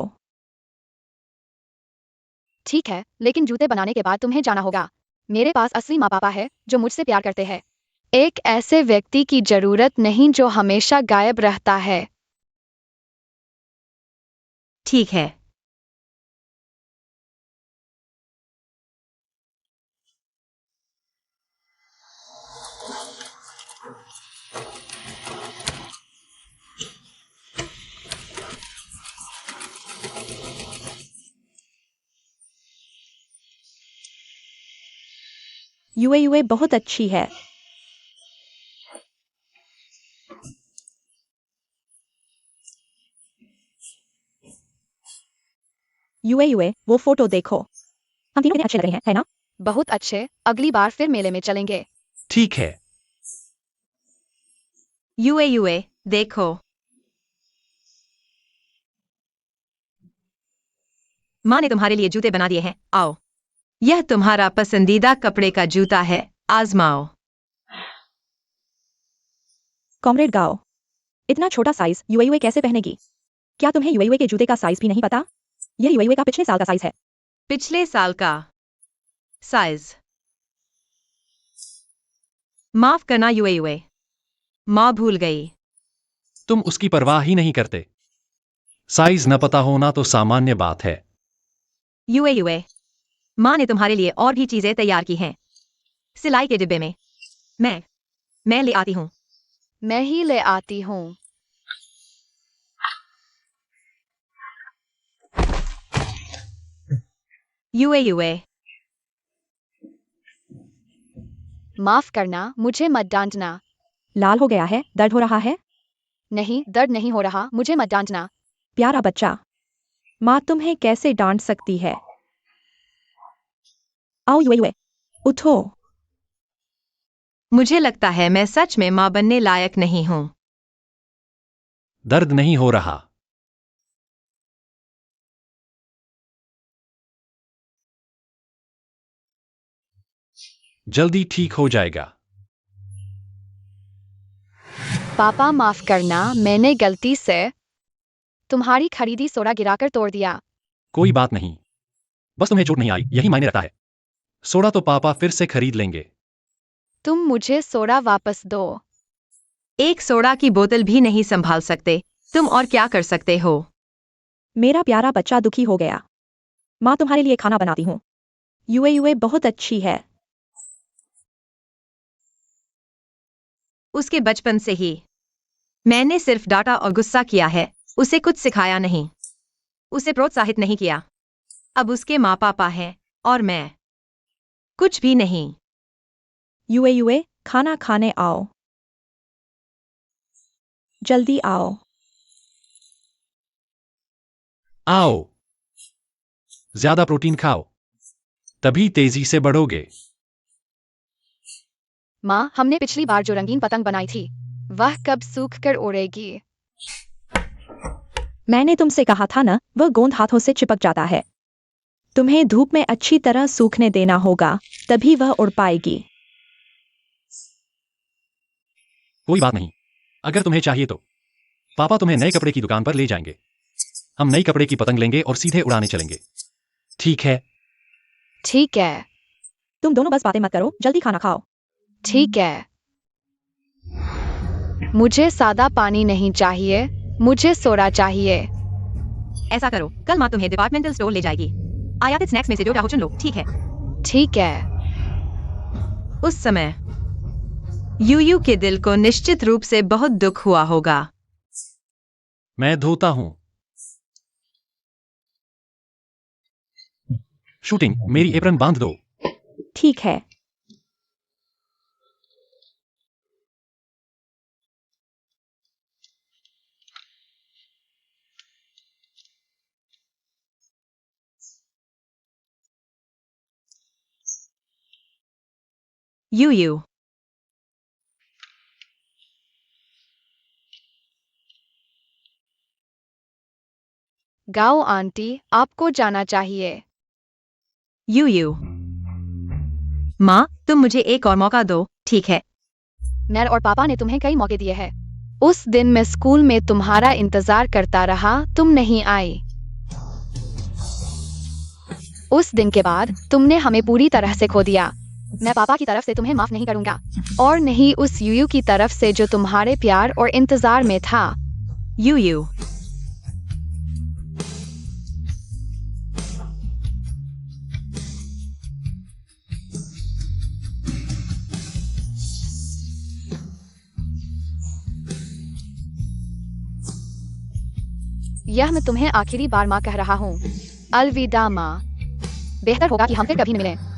Speaker 3: ठीक है, लेकिन जूते बनाने के बाद तुम्हें जाना होगा। मेरे पास असली माँ पापा है जो मुझसे प्यार करते हैं। एक ऐसे व्यक्ति की जरूरत नहीं जो हमेशा गायब रहता है।
Speaker 2: ठीक है।
Speaker 5: यूए बहुत अच्छी है। यूए वो फोटो देखो। हम तीनों कितने अच्छे लग रहे हैं, है ना?
Speaker 3: बहुत अच्छे, अगली बार फिर मेले में चलेंगे।
Speaker 1: ठीक है।
Speaker 2: यूए, देखो। माँ ने तुम्हारे लिए जूते बना दिए हैं, आओ। यह तुम्हारा पसंदीदा कपड़े का जूता है, आजमाओ।
Speaker 5: कॉमरेड गाओ, इतना छोटा साइज यूए कैसे पहनेगी? क्या तुम्हें यूए के जूते का साइज भी नहीं पता? यह यूए का पिछले साल का साइज है।
Speaker 2: पिछले साल का साइज। माफ करना यूए, माँ भूल गई।
Speaker 1: तुम उसकी परवाह ही नहीं करते। साइज न पता होना तो सामान्य बात है।
Speaker 2: यूए, माँ ने तुम्हारे लिए और भी चीजें तैयार की हैं, सिलाई के डिब्बे में। मैं ले आती हूँ।
Speaker 3: मैं ही ले आती हूँ।
Speaker 2: यूए,
Speaker 3: माफ करना, मुझे मत डांटना।
Speaker 5: लाल हो गया है, दर्द हो रहा है?
Speaker 3: नहीं, दर्द नहीं हो रहा, मुझे मत डांटना।
Speaker 5: प्यारा बच्चा, माँ तुम्हें कैसे डांट सकती है? आओ यूए, उठो।
Speaker 2: मुझे लगता है मैं सच में माँ बनने लायक नहीं हूँ।
Speaker 1: दर्द नहीं हो रहा। जल्दी ठीक हो जाएगा।
Speaker 3: पापा माफ करना, मैंने गलती से तुम्हारी खरीदी सोडा गिराकर तोड़ दिया।
Speaker 1: कोई बात नहीं। बस तुम्हें चोट नहीं आई, यही मायने रखता है। सोडा तो पापा फिर से खरीद लेंगे।
Speaker 3: तुम मुझे सोडा वापस दो।
Speaker 2: एक सोडा की बोतल भी नहीं संभाल सकते, तुम और क्या कर सकते हो?
Speaker 5: मेरा प्यारा बच्चा दुखी हो गया। माँ तुम्हारे लिए खाना बनाती हूँ। यूए बहुत अच्छी है।
Speaker 2: उसके बचपन से ही मैंने सिर्फ डांटा और गुस्सा किया है, उसे कुछ सिखाया नहीं, उसे प्रोत्साहित नहीं किया। अब उसके माँ पापा हैं और मैं कुछ भी नहीं।
Speaker 5: यूए खाना खाने आओ। जल्दी आओ।
Speaker 1: आओ, ज्यादा प्रोटीन खाओ, तभी तेजी से बढ़ोगे।
Speaker 3: माँ, हमने पिछली बार जो रंगीन पतंग बनाई थी, वह कब सूख कर उड़ेगी?
Speaker 5: मैंने तुमसे कहा था ना, वह गोंद हाथों से चिपक जाता है। तुम्हें धूप में अच्छी तरह सूखने देना होगा, तभी वह उड़ पाएगी।
Speaker 1: कोई बात नहीं, अगर तुम्हें चाहिए तो पापा तुम्हें नए कपड़े की दुकान पर ले जाएंगे। हम नई कपड़े की पतंग लेंगे और सीधे उड़ाने चलेंगे। ठीक है?
Speaker 3: ठीक है।
Speaker 5: तुम दोनों बस बातें मत करो, जल्दी खाना खाओ।
Speaker 3: ठीक है। मुझे सादा पानी नहीं चाहिए, मुझे सोडा चाहिए।
Speaker 2: ऐसा करो, कल माँ तुम्हें डिपार्टमेंटल स्टोर ले जाएगी। आयातित स्नैक्स में से जो चाहो चुन लो, ठीक है?
Speaker 3: ठीक है।
Speaker 2: उस समय यूयू के दिल को निश्चित रूप से बहुत दुख हुआ होगा।
Speaker 1: मैं धोता हूं। शूटिंग, मेरी एप्रन बांध दो।
Speaker 5: ठीक है।
Speaker 2: यूयू
Speaker 3: गाओ आंटी, आपको जाना चाहिए।
Speaker 2: यूयू माँ, तुम मुझे एक और मौका दो, ठीक है?
Speaker 3: मैं और पापा ने तुम्हें कई मौके दिए हैं। उस दिन मैं स्कूल में तुम्हारा इंतजार करता रहा, तुम नहीं आई। उस दिन के बाद तुमने हमें पूरी तरह से खो दिया। मैं पापा की तरफ से तुम्हें माफ नहीं करूंगा, और नहीं उस यूयू की तरफ से जो तुम्हारे प्यार और इंतजार में था।
Speaker 2: यूयू
Speaker 3: यह मैं तुम्हें आखिरी बार माँ कह रहा हूँ। अलविदा माँ। बेहतर होगा कि हम फिर कभी न मिलें।